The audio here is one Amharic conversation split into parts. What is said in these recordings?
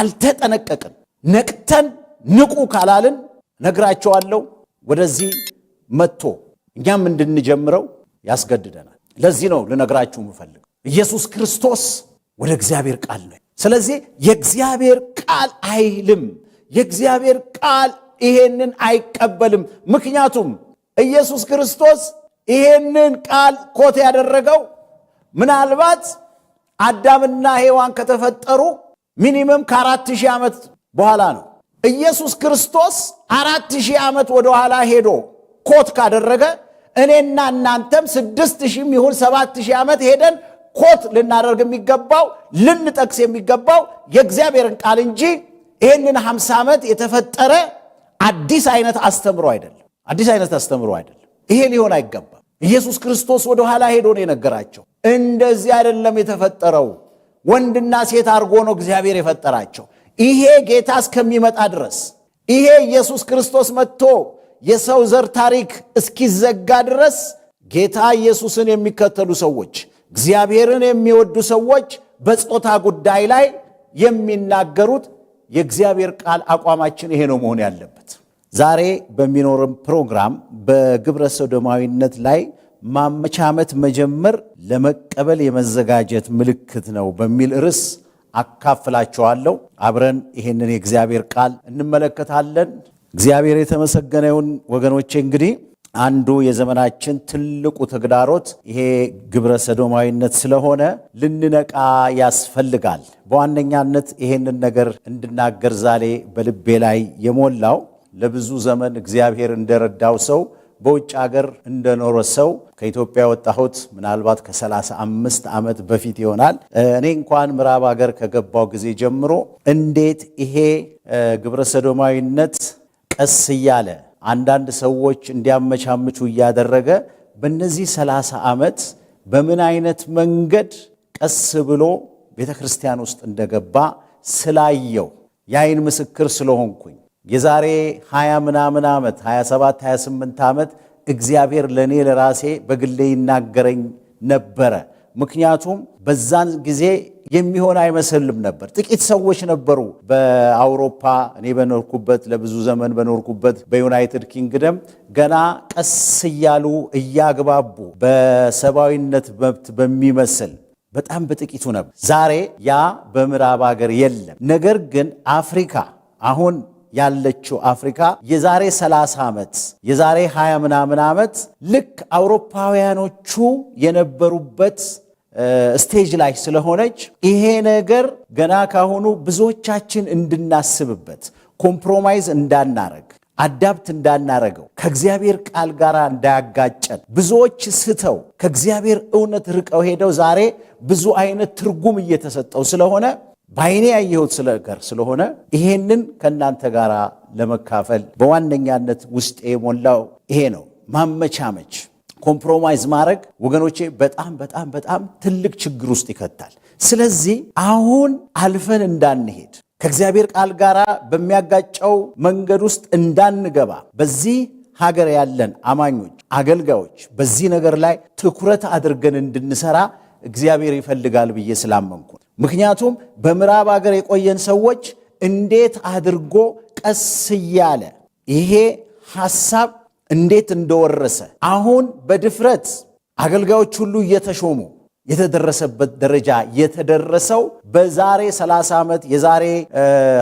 ካልተጠነቀቅን ነቅተን ንቁ ካላልን ነግራቸዋለሁ ወደዚህ መጥቶ እኛም እንድንጀምረው ያስገድደናል። ለዚህ ነው ልነግራችሁ የምፈልገው ኢየሱስ ክርስቶስ ወደ እግዚአብሔር ቃል ነው። ስለዚህ የእግዚአብሔር ቃል አይልም፣ የእግዚአብሔር ቃል ይሄንን አይቀበልም። ምክንያቱም ኢየሱስ ክርስቶስ ይሄንን ቃል ኮት ያደረገው ምናልባት አዳምና ሔዋን ከተፈጠሩ ሚኒመም ከ4000 ዓመት በኋላ ነው። ኢየሱስ ክርስቶስ 4000 ዓመት ወደ ኋላ ሄዶ ኮት ካደረገ እኔና እናንተም 6000 ይሁን 7000 ዓመት ሄደን ኮት ልናደርግ የሚገባው ልንጠቅስ የሚገባው የእግዚአብሔርን ቃል እንጂ ይሄንን 50 ዓመት የተፈጠረ አዲስ አይነት አስተምሮ አይደለም። አዲስ አይነት አስተምሮ አይደለም። ይሄ ሊሆን አይገባም። ኢየሱስ ክርስቶስ ወደ ኋላ ሄዶ ነው የነገራቸው። እንደዚህ አይደለም የተፈጠረው፣ ወንድና ሴት አድርጎ ነው እግዚአብሔር የፈጠራቸው። ይሄ ጌታ እስከሚመጣ ድረስ ይሄ ኢየሱስ ክርስቶስ መጥቶ የሰው ዘር ታሪክ እስኪዘጋ ድረስ ጌታ ኢየሱስን የሚከተሉ ሰዎች፣ እግዚአብሔርን የሚወዱ ሰዎች በጾታ ጉዳይ ላይ የሚናገሩት የእግዚአብሔር ቃል አቋማችን ይሄ ነው መሆን ያለበት። ዛሬ በሚኖርም ፕሮግራም በግብረ ሰዶማዊነት ላይ ማመቻመት መጀመር ለመቀበል የመዘጋጀት ምልክት ነው በሚል ርዕስ አካፍላችኋለሁ። አብረን ይሄንን የእግዚአብሔር ቃል እንመለከታለን። እግዚአብሔር የተመሰገነ ይሁን። ወገኖቼ እንግዲህ አንዱ የዘመናችን ትልቁ ተግዳሮት ይሄ ግብረ ሰዶማዊነት ስለሆነ ልንነቃ ያስፈልጋል። በዋነኛነት ይሄንን ነገር እንድናገር ዛሬ በልቤ ላይ የሞላው ለብዙ ዘመን እግዚአብሔር እንደረዳው ሰው በውጭ ሀገር እንደኖረ ሰው ከኢትዮጵያ ወጣሁት ምናልባት ከ35 ዓመት በፊት ይሆናል። እኔ እንኳን ምዕራብ ሀገር ከገባው ጊዜ ጀምሮ እንዴት ይሄ ግብረ ሰዶማዊነት ቀስ እያለ አንዳንድ ሰዎች እንዲያመቻምቹ እያደረገ በእነዚህ 30 ዓመት በምን አይነት መንገድ ቀስ ብሎ ቤተክርስቲያን ውስጥ እንደገባ ስላየው የዓይን ምስክር ስለሆንኩኝ የዛሬ 20 ምናምን ዓመት 27 28 ዓመት እግዚአብሔር ለኔ ለራሴ በግሌ ይናገረኝ ነበረ። ምክንያቱም በዛን ጊዜ የሚሆን አይመስልም ነበር። ጥቂት ሰዎች ነበሩ በአውሮፓ እኔ በኖርኩበት ለብዙ ዘመን በኖርኩበት በዩናይትድ ኪንግደም ገና ቀስ እያሉ እያግባቡ በሰብአዊነት መብት በሚመስል በጣም በጥቂቱ ነበር። ዛሬ ያ በምዕራብ ሀገር የለም። ነገር ግን አፍሪካ አሁን ያለችው አፍሪካ የዛሬ 30 ዓመት የዛሬ 20 ምናምን ዓመት ልክ አውሮፓውያኖቹ የነበሩበት ስቴጅ ላይ ስለሆነች ይሄ ነገር ገና ካሁኑ ብዙዎቻችን እንድናስብበት፣ ኮምፕሮማይዝ እንዳናረግ፣ አዳፕት እንዳናረገው፣ ከእግዚአብሔር ቃል ጋር እንዳያጋጨን ብዙዎች ስተው ከእግዚአብሔር እውነት ርቀው ሄደው ዛሬ ብዙ አይነት ትርጉም እየተሰጠው ስለሆነ ባይኔ ያየሁት ነገር ስለሆነ ይሄንን ከናንተ ጋር ለመካፈል በዋነኛነት ውስጥ የሞላው ይሄ ነው። ማመቻመች፣ ኮምፕሮማይዝ ማድረግ ወገኖቼ በጣም በጣም በጣም ትልቅ ችግር ውስጥ ይከታል። ስለዚህ አሁን አልፈን እንዳንሄድ ከእግዚአብሔር ቃል ጋር በሚያጋጨው መንገድ ውስጥ እንዳንገባ በዚህ ሀገር ያለን አማኞች፣ አገልጋዮች በዚህ ነገር ላይ ትኩረት አድርገን እንድንሰራ እግዚአብሔር ይፈልጋል ብዬ ስላመንኩ። ምክንያቱም በምዕራብ ሀገር የቆየን ሰዎች እንዴት አድርጎ ቀስ እያለ ይሄ ሐሳብ እንዴት እንደወረሰ አሁን በድፍረት አገልጋዮች ሁሉ እየተሾሙ የተደረሰበት ደረጃ የተደረሰው በዛሬ 30 ዓመት የዛሬ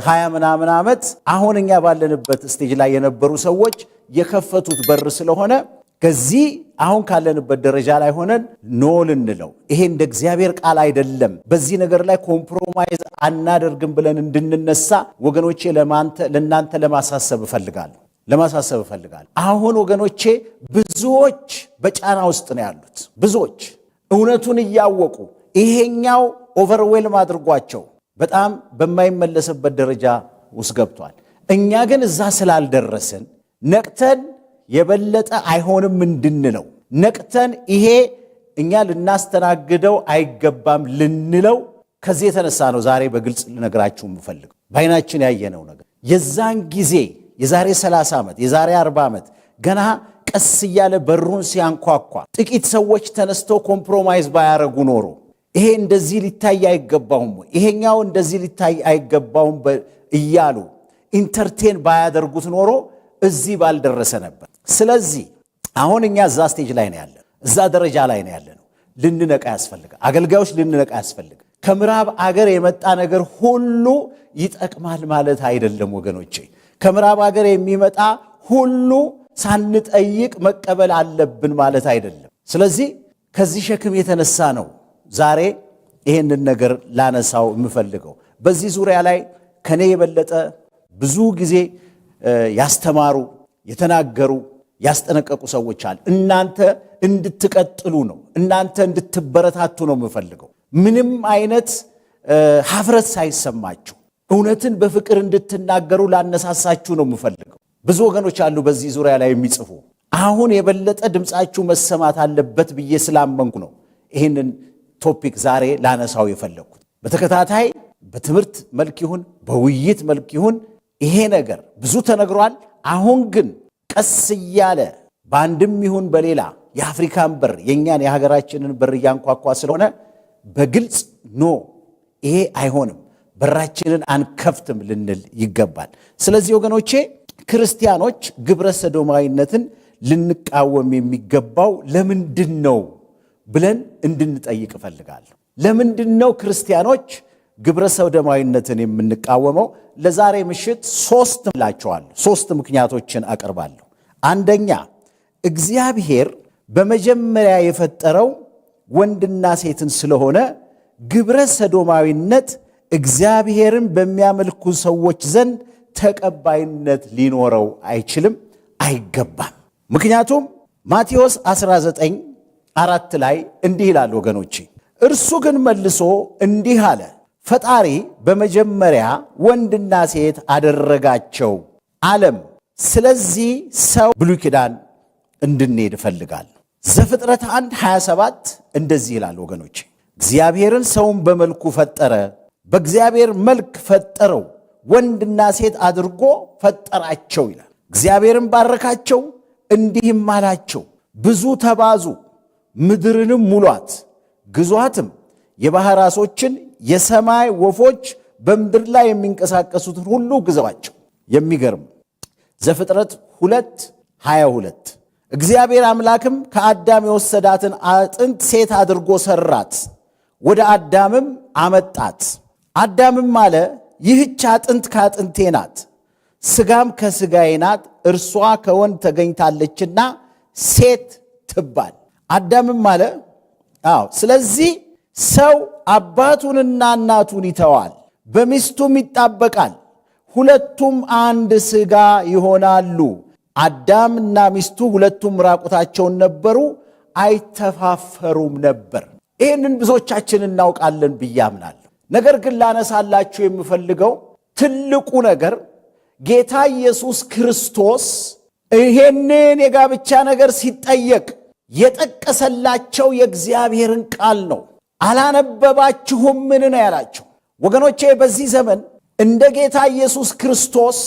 20 ምናምን ዓመት አሁን እኛ ባለንበት ስቴጅ ላይ የነበሩ ሰዎች የከፈቱት በር ስለሆነ ከዚህ አሁን ካለንበት ደረጃ ላይ ሆነን ኖ ልንለው ይሄ እንደ እግዚአብሔር ቃል አይደለም፣ በዚህ ነገር ላይ ኮምፕሮማይዝ አናደርግም ብለን እንድንነሳ ወገኖቼ ለእናንተ ለማሳሰብ እፈልጋለሁ። አሁን ወገኖቼ ብዙዎች በጫና ውስጥ ነው ያሉት። ብዙዎች እውነቱን እያወቁ ይሄኛው ኦቨርዌልም አድርጓቸው በጣም በማይመለስበት ደረጃ ውስጥ ገብቷል። እኛ ግን እዛ ስላልደረስን ነቅተን የበለጠ አይሆንም እንድንለው ነቅተን ይሄ እኛ ልናስተናግደው አይገባም ልንለው ከዚህ የተነሳ ነው ዛሬ በግልጽ ልነግራችሁ የምፈልገው። በዓይናችን ያየነው ነገር የዛን ጊዜ የዛሬ 30 ዓመት የዛሬ 40 ዓመት ገና ቀስ እያለ በሩን ሲያንኳኳ ጥቂት ሰዎች ተነስተው ኮምፕሮማይዝ ባያረጉ ኖሮ ይሄ እንደዚህ ሊታይ አይገባውም፣ ይሄኛው እንደዚህ ሊታይ አይገባውም እያሉ ኢንተርቴን ባያደርጉት ኖሮ እዚህ ባልደረሰ ነበር። ስለዚህ አሁን እኛ እዛ ስቴጅ ላይ ነው ያለን፣ እዛ ደረጃ ላይ ነው ያለነው። ልንነቃ ያስፈልጋል። አገልጋዮች ልንነቃ ያስፈልጋል። ከምዕራብ አገር የመጣ ነገር ሁሉ ይጠቅማል ማለት አይደለም ወገኖቼ። ከምዕራብ አገር የሚመጣ ሁሉ ሳንጠይቅ መቀበል አለብን ማለት አይደለም። ስለዚህ ከዚህ ሸክም የተነሳ ነው ዛሬ ይሄንን ነገር ላነሳው የምፈልገው። በዚህ ዙሪያ ላይ ከኔ የበለጠ ብዙ ጊዜ ያስተማሩ፣ የተናገሩ፣ ያስጠነቀቁ ሰዎች አሉ። እናንተ እንድትቀጥሉ ነው፣ እናንተ እንድትበረታቱ ነው የምፈልገው። ምንም አይነት ሀፍረት ሳይሰማችሁ እውነትን በፍቅር እንድትናገሩ ላነሳሳችሁ ነው የምፈልገው። ብዙ ወገኖች አሉ በዚህ ዙሪያ ላይ የሚጽፉ። አሁን የበለጠ ድምፃችሁ መሰማት አለበት ብዬ ስላመንኩ ነው ይህንን ቶፒክ ዛሬ ላነሳው የፈለግኩት። በተከታታይ በትምህርት መልክ ይሁን በውይይት መልክ ይሁን ይሄ ነገር ብዙ ተነግሯል። አሁን ግን ቀስ እያለ በአንድም ይሁን በሌላ የአፍሪካን በር የእኛን የሀገራችንን በር እያንኳኳ ስለሆነ በግልጽ ኖ ይሄ አይሆንም፣ በራችንን አንከፍትም ልንል ይገባል። ስለዚህ ወገኖቼ ክርስቲያኖች ግብረ ሰዶማዊነትን ልንቃወም የሚገባው ለምንድን ነው ብለን እንድንጠይቅ እፈልጋለሁ። ለምንድን ነው ክርስቲያኖች ግብረ ሰዶማዊነትን የምንቃወመው? ለዛሬ ምሽት ሶስት ምክንያቶችን አቀርባለሁ። አንደኛ፣ እግዚአብሔር በመጀመሪያ የፈጠረው ወንድና ሴትን ስለሆነ ግብረ ሰዶማዊነት እግዚአብሔርን በሚያመልኩ ሰዎች ዘንድ ተቀባይነት ሊኖረው አይችልም፣ አይገባም። ምክንያቱም ማቴዎስ 19:4 ላይ እንዲህ ይላል ወገኖቼ፣ እርሱ ግን መልሶ እንዲህ አለ፣ ፈጣሪ በመጀመሪያ ወንድና ሴት አደረጋቸው አለም። ስለዚህ ሰው ብሉይ ኪዳን እንድንሄድ እፈልጋለሁ። ዘፍጥረት 1:27 እንደዚህ ይላል ወገኖቼ፣ እግዚአብሔርን ሰውን በመልኩ ፈጠረ፣ በእግዚአብሔር መልክ ፈጠረው፣ ወንድና ሴት አድርጎ ፈጠራቸው ይላል። እግዚአብሔርን ባረካቸው፣ እንዲህም አላቸው፣ ብዙ ተባዙ፣ ምድርንም ሙሏት፣ ግዟትም፣ የባሕር ዓሦችን፣ የሰማይ ወፎች፣ በምድር ላይ የሚንቀሳቀሱትን ሁሉ ግዛዋቸው። የሚገርም ዘፍጥረት 2:22 እግዚአብሔር አምላክም ከአዳም የወሰዳትን አጥንት ሴት አድርጎ ሰራት፣ ወደ አዳምም አመጣት። አዳምም አለ፣ ይህች አጥንት ከአጥንቴ ናት፣ ሥጋም ከሥጋዬ ናት፣ እርሷ ከወንድ ተገኝታለችና ሴት ትባል። አዳምም አለ፣ ስለዚህ ሰው አባቱንና እናቱን ይተዋል፣ በሚስቱም ይጣበቃል፣ ሁለቱም አንድ ሥጋ ይሆናሉ። አዳምና ሚስቱ ሁለቱም ራቁታቸውን ነበሩ፣ አይተፋፈሩም ነበር። ይህንን ብዙዎቻችን እናውቃለን ብዬ አምናለሁ። ነገር ግን ላነሳላችሁ የምፈልገው ትልቁ ነገር ጌታ ኢየሱስ ክርስቶስ ይሄንን የጋብቻ ነገር ሲጠየቅ የጠቀሰላቸው የእግዚአብሔርን ቃል ነው። አላነበባችሁም ምን ነው ያላቸው? ወገኖቼ በዚህ ዘመን እንደ ጌታ ኢየሱስ ክርስቶስ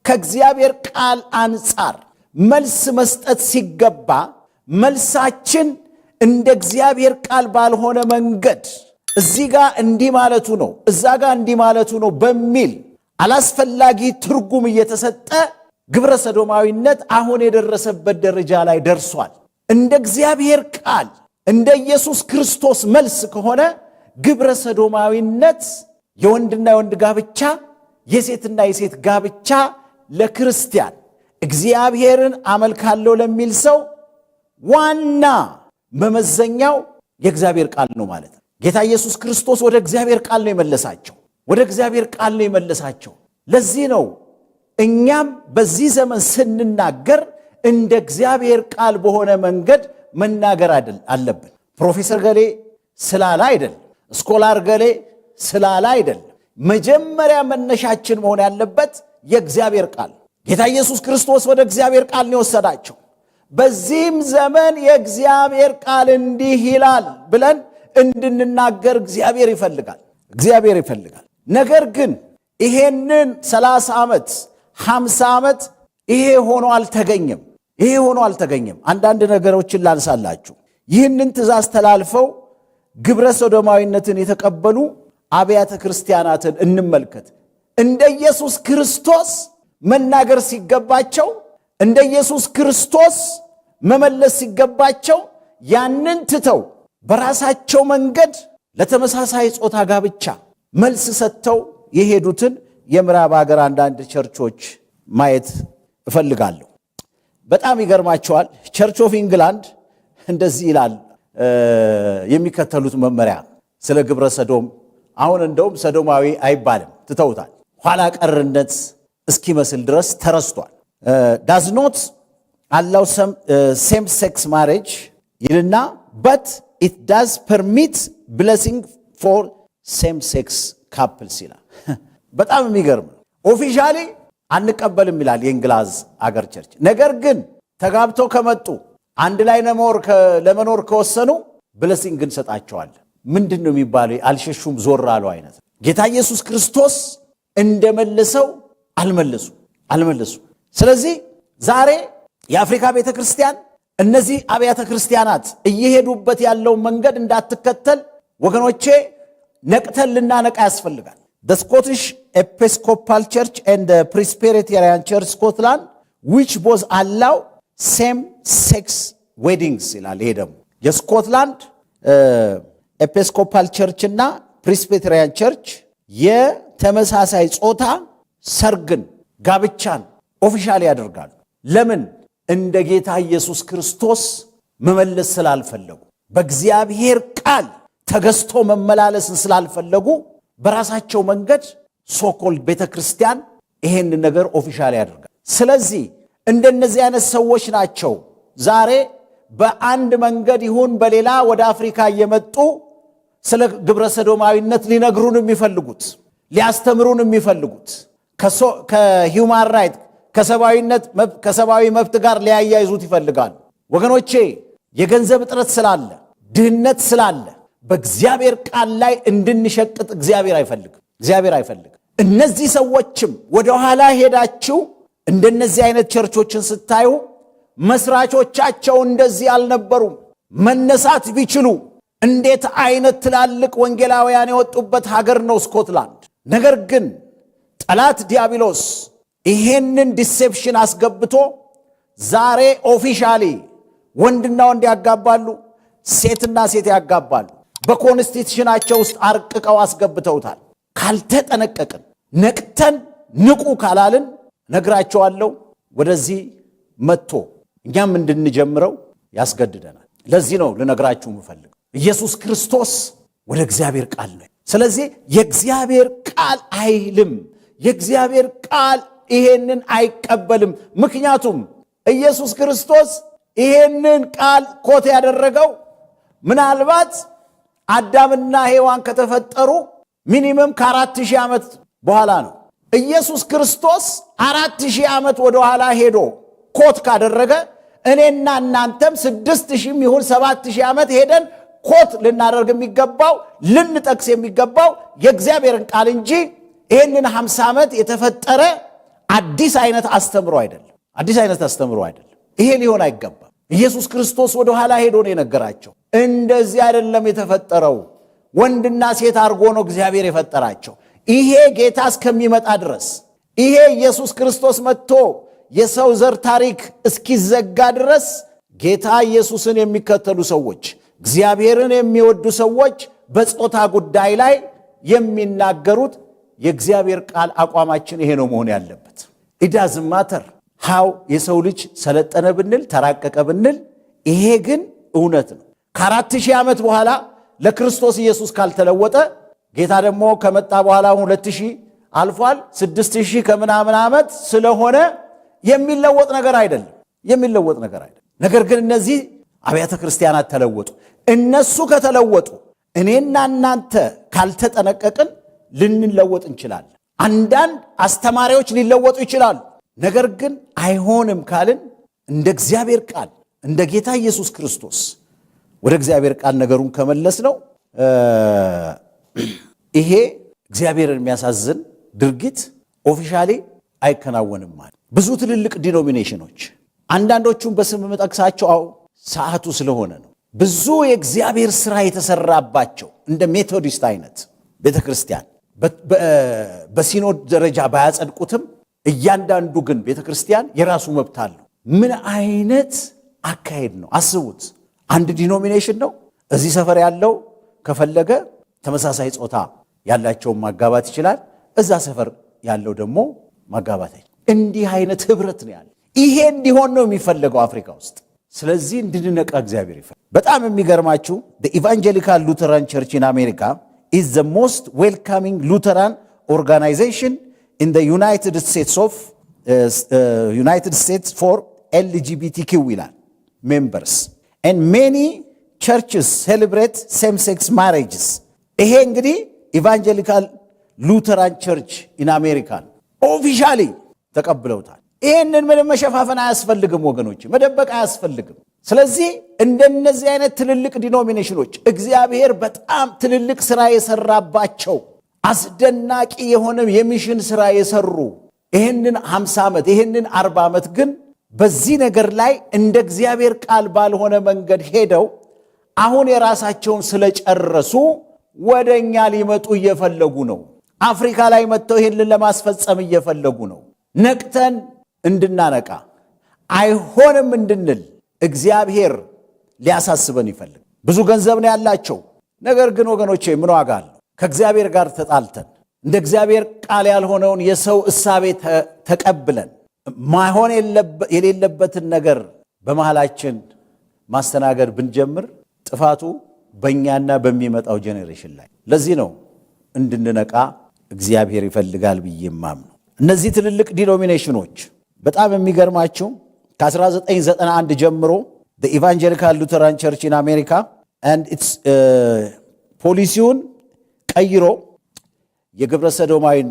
ከእግዚአብሔር ቃል አንጻር መልስ መስጠት ሲገባ መልሳችን እንደ እግዚአብሔር ቃል ባልሆነ መንገድ እዚህ ጋር እንዲህ ማለቱ ነው፣ እዛ ጋር እንዲህ ማለቱ ነው በሚል አላስፈላጊ ትርጉም እየተሰጠ ግብረ ሰዶማዊነት አሁን የደረሰበት ደረጃ ላይ ደርሷል። እንደ እግዚአብሔር ቃል እንደ ኢየሱስ ክርስቶስ መልስ ከሆነ ግብረ ሰዶማዊነት የወንድና የወንድ ጋብቻ፣ የሴትና የሴት ጋብቻ ለክርስቲያን እግዚአብሔርን አመልካለሁ ለሚል ሰው ዋና መመዘኛው የእግዚአብሔር ቃል ነው ማለት ነው። ጌታ ኢየሱስ ክርስቶስ ወደ እግዚአብሔር ቃል ነው የመለሳቸው፣ ወደ እግዚአብሔር ቃል ነው የመለሳቸው። ለዚህ ነው እኛም በዚህ ዘመን ስንናገር እንደ እግዚአብሔር ቃል በሆነ መንገድ መናገር አለብን። ፕሮፌሰር ገሌ ስላለ አይደለም፣ ስኮላር ገሌ ስላለ አይደለም። መጀመሪያ መነሻችን መሆን ያለበት የእግዚአብሔር ቃል። ጌታ ኢየሱስ ክርስቶስ ወደ እግዚአብሔር ቃል ነው የወሰዳቸው። በዚህም ዘመን የእግዚአብሔር ቃል እንዲህ ይላል ብለን እንድንናገር እግዚአብሔር ይፈልጋል። ነገር ግን ይሄንን 30 ዓመት 50 ዓመት ይሄ ሆኖ አልተገኘም። አንዳንድ ነገሮችን ላንሳላችሁ። ይህንን ትእዛዝ ተላልፈው ግብረ ሰዶማዊነትን የተቀበሉ አብያተ ክርስቲያናትን እንመልከት። እንደ ኢየሱስ ክርስቶስ መናገር ሲገባቸው፣ እንደ ኢየሱስ ክርስቶስ መመለስ ሲገባቸው ያንን ትተው በራሳቸው መንገድ ለተመሳሳይ ጾታ ጋብቻ መልስ ሰጥተው የሄዱትን የምዕራብ ሀገር አንዳንድ ቸርቾች ማየት እፈልጋለሁ። በጣም ይገርማቸዋል። ቸርች ኦፍ ኢንግላንድ እንደዚህ ይላል የሚከተሉት መመሪያ ስለ ግብረ ሰዶም። አሁን እንደውም ሰዶማዊ አይባልም፣ ትተውታል። ኋላ ቀርነት እስኪመስል ድረስ ተረስቷል። ዳዝ ኖት አላው ሴም ሴክስ ማሬጅ ይልና በት ኢት ዳዝ ፐርሚት ብሌሲንግ ፎር ሴም ሴክስ ካፕልስ ይላል። በጣም የሚገርም ነው። ኦፊሻሊ አንቀበልም ይላል የእንግላዝ አገር ቸርች። ነገር ግን ተጋብተው ከመጡ አንድ ላይ ለመኖር ከወሰኑ ብሌሲንግ እንሰጣቸዋለን። ምንድን ነው የሚባለው? አልሸሹም ዞር አሉ አይነት። ጌታ ኢየሱስ ክርስቶስ እንደመለሰው አልመለሱ። ስለዚህ ዛሬ የአፍሪካ ቤተ ክርስቲያን እነዚህ አብያተ ክርስቲያናት እየሄዱበት ያለውን መንገድ እንዳትከተል ወገኖቼ ነቅተን ልናነቃ ያስፈልጋል። The Scottish Episcopal Church and the Presbyterian Church Scotland which both allow same-sex weddings ይላል። ይሄ ደግሞ የስኮትላንድ ኤጲስኮፓል ቸርች እና ፕሬስቢቴሪያን ቸርች የተመሳሳይ ጾታ ሰርግን፣ ጋብቻን ኦፊሻሊ ያደርጋሉ። ለምን? እንደ ጌታ ኢየሱስ ክርስቶስ መመለስ ስላልፈለጉ፣ በእግዚአብሔር ቃል ተገዝቶ መመላለስን ስላልፈለጉ በራሳቸው መንገድ ሶኮልድ ቤተ ክርስቲያን ይሄን ነገር ኦፊሻሊ ያደርጋል። ስለዚህ እንደነዚህ አይነት ሰዎች ናቸው ዛሬ በአንድ መንገድ ይሁን በሌላ ወደ አፍሪካ እየመጡ ስለ ግብረ ሰዶማዊነት ሊነግሩን የሚፈልጉት፣ ሊያስተምሩን የሚፈልጉት፣ ከሂውማን ራይት ከሰብአዊ መብት ጋር ሊያያይዙት ይፈልጋሉ። ወገኖቼ የገንዘብ እጥረት ስላለ፣ ድህነት ስላለ በእግዚአብሔር ቃል ላይ እንድንሸቅጥ እግዚአብሔር አይፈልግም። እነዚህ ሰዎችም ወደ ኋላ ሄዳችሁ እንደነዚህ አይነት ቸርቾችን ስታዩ መስራቾቻቸው እንደዚህ አልነበሩም። መነሳት ቢችሉ እንዴት አይነት ትላልቅ ወንጌላውያን የወጡበት ሀገር ነው ስኮትላንድ። ነገር ግን ጠላት ዲያብሎስ ይሄንን ዲሴፕሽን አስገብቶ ዛሬ ኦፊሻሊ ወንድና ወንድ ያጋባሉ፣ ሴትና ሴት ያጋባሉ። በኮንስቲቱሽናቸው ውስጥ አርቅቀው አስገብተውታል። ካልተጠነቀቅን፣ ነቅተን ንቁ ካላልን ነግራቸዋለሁ ወደዚህ መጥቶ እኛም እንድንጀምረው ያስገድደናል። ለዚህ ነው ልነግራችሁ የምፈልገው ኢየሱስ ክርስቶስ ወደ እግዚአብሔር ቃል ነው። ስለዚህ የእግዚአብሔር ቃል አይልም፣ የእግዚአብሔር ቃል ይሄንን አይቀበልም። ምክንያቱም ኢየሱስ ክርስቶስ ይሄንን ቃል ኮት ያደረገው ምናልባት አዳምና ሔዋን ከተፈጠሩ ሚኒመም ከ4000 ዓመት በኋላ ነው። ኢየሱስ ክርስቶስ 4000 ዓመት ወደ ኋላ ሄዶ ኮት ካደረገ እኔና እናንተም 6000 ይሁን 7000 ዓመት ሄደን ኮት ልናደርግ የሚገባው ልንጠቅስ የሚገባው የእግዚአብሔርን ቃል እንጂ ይሄንን 50 ዓመት የተፈጠረ አዲስ አይነት አስተምሮ አይደለም። ይሄ ሊሆን አይገባም። ኢየሱስ ክርስቶስ ወደ ኋላ ሄዶ ነው የነገራቸው። እንደዚህ አይደለም የተፈጠረው፣ ወንድና ሴት አድርጎ ነው እግዚአብሔር የፈጠራቸው። ይሄ ጌታ እስከሚመጣ ድረስ፣ ይሄ ኢየሱስ ክርስቶስ መጥቶ የሰው ዘር ታሪክ እስኪዘጋ ድረስ ጌታ ኢየሱስን የሚከተሉ ሰዎች፣ እግዚአብሔርን የሚወዱ ሰዎች በጾታ ጉዳይ ላይ የሚናገሩት የእግዚአብሔር ቃል አቋማችን ይሄ ነው መሆን ያለበት። ኢዳዝም ማተር ሃው የሰው ልጅ ሰለጠነ ብንል ተራቀቀ ብንል፣ ይሄ ግን እውነት ነው። ከ4000 ዓመት በኋላ ለክርስቶስ ኢየሱስ ካልተለወጠ ጌታ ደግሞ ከመጣ በኋላ 2000 አልፏል። 6000 ከምናምን ዓመት ስለሆነ የሚለወጥ ነገር አይደለም። ነገር ግን እነዚህ አብያተ ክርስቲያናት ተለወጡ። እነሱ ከተለወጡ እኔና እናንተ ካልተጠነቀቅን ልንለወጥ እንችላለን። አንዳንድ አስተማሪዎች ሊለወጡ ይችላሉ። ነገር ግን አይሆንም ካልን እንደ እግዚአብሔር ቃል እንደ ጌታ ኢየሱስ ክርስቶስ ወደ እግዚአብሔር ቃል ነገሩን ከመለስ ነው ይሄ እግዚአብሔርን የሚያሳዝን ድርጊት ኦፊሻሊ አይከናወንም ማለት። ብዙ ትልልቅ ዲኖሚኔሽኖች አንዳንዶቹም በስም መጠቅሳቸው ሰዓቱ ስለሆነ ነው። ብዙ የእግዚአብሔር ሥራ የተሰራባቸው እንደ ሜቶዲስት አይነት ቤተክርስቲያን በሲኖድ ደረጃ ባያጸድቁትም እያንዳንዱ ግን ቤተክርስቲያን የራሱ መብት አለው። ምን አይነት አካሄድ ነው? አስቡት። አንድ ዲኖሚኔሽን ነው። እዚህ ሰፈር ያለው ከፈለገ ተመሳሳይ ጾታ ያላቸውን ማጋባት ይችላል። እዛ ሰፈር ያለው ደግሞ ማጋባት አይችልም። እንዲህ አይነት ህብረት ነው ያለ። ይሄ እንዲሆን ነው የሚፈለገው አፍሪካ ውስጥ። ስለዚህ እንድንነቃ እግዚአብሔር ይፈልጋል። በጣም የሚገርማችሁ the Evangelical Lutheran Church in America is the most welcoming Lutheran organization in the United States for LGBTQ members, and many churches celebrate same-sex marriages. ይሄ እንግዲህ ኢቫንጀሊካል ሉተራን ቸርች ኢን አሜሪካን ኦፊሻሊ ተቀብለውታል። ይህንን ምንም መሸፋፈን አያስፈልግም ወገኖች፣ መደበቅ አያስፈልግም። ስለዚህ እንደነዚህ አይነት ትልልቅ ዲኖሚኔሽኖች እግዚአብሔር በጣም ትልልቅ ሥራ የሰራባቸው አስደናቂ የሆነ የሚሽን ሥራ የሰሩ ይህንን 50 ዓመት ይህንን 40 ዓመት ግን በዚህ ነገር ላይ እንደ እግዚአብሔር ቃል ባልሆነ መንገድ ሄደው አሁን የራሳቸውን ስለጨረሱ ወደኛ ሊመጡ እየፈለጉ ነው። አፍሪካ ላይ መጥተው ይህንን ለማስፈጸም እየፈለጉ ነው። ነቅተን እንድናነቃ አይሆንም እንድንል እግዚአብሔር ሊያሳስበን ይፈልግ። ብዙ ገንዘብ ነው ያላቸው። ነገር ግን ወገኖቼ ምን ዋጋ አለው? ከእግዚአብሔር ጋር ተጣልተን እንደ እግዚአብሔር ቃል ያልሆነውን የሰው እሳቤ ተቀብለን ማይሆን የሌለበትን ነገር በመሃላችን ማስተናገድ ብንጀምር ጥፋቱ በእኛና በሚመጣው ጄኔሬሽን ላይ። ለዚህ ነው እንድንነቃ እግዚአብሔር ይፈልጋል ብዬ ማምነው። እነዚህ ትልልቅ ዲኖሚኔሽኖች በጣም የሚገርማችሁ ከ1991 ጀምሮ the Evangelical Lutheran Church in America and its ፖሊሲውን ቀይሮ የግብረ ሰዶማዊን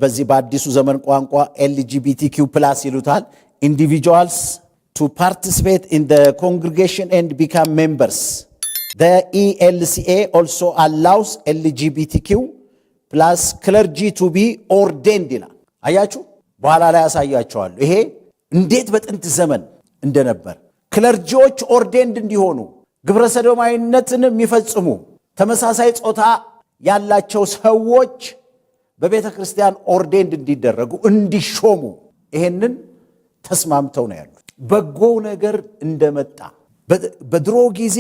በዚህ በአዲሱ ዘመን ቋንቋ LGBTQ+ ይሉታል individuals to participate in the congregation and become members. The ELCA also allows LGBTQ+ clergy to be ordained ይላል። አያችሁ፣ በኋላ ላይ ያሳያቸዋለሁ ይሄ እንዴት በጥንት ዘመን እንደነበር። ክለርጂዎች ኦርዴንድ እንዲሆኑ፣ ግብረ ሰዶማዊነትን የሚፈጽሙ ተመሳሳይ ጾታ ያላቸው ሰዎች በቤተ ክርስቲያን ኦርዴንድ እንዲደረጉ እንዲሾሙ ይሄንን ተስማምተው ነው ያሉት። በጎው ነገር እንደመጣ በድሮ ጊዜ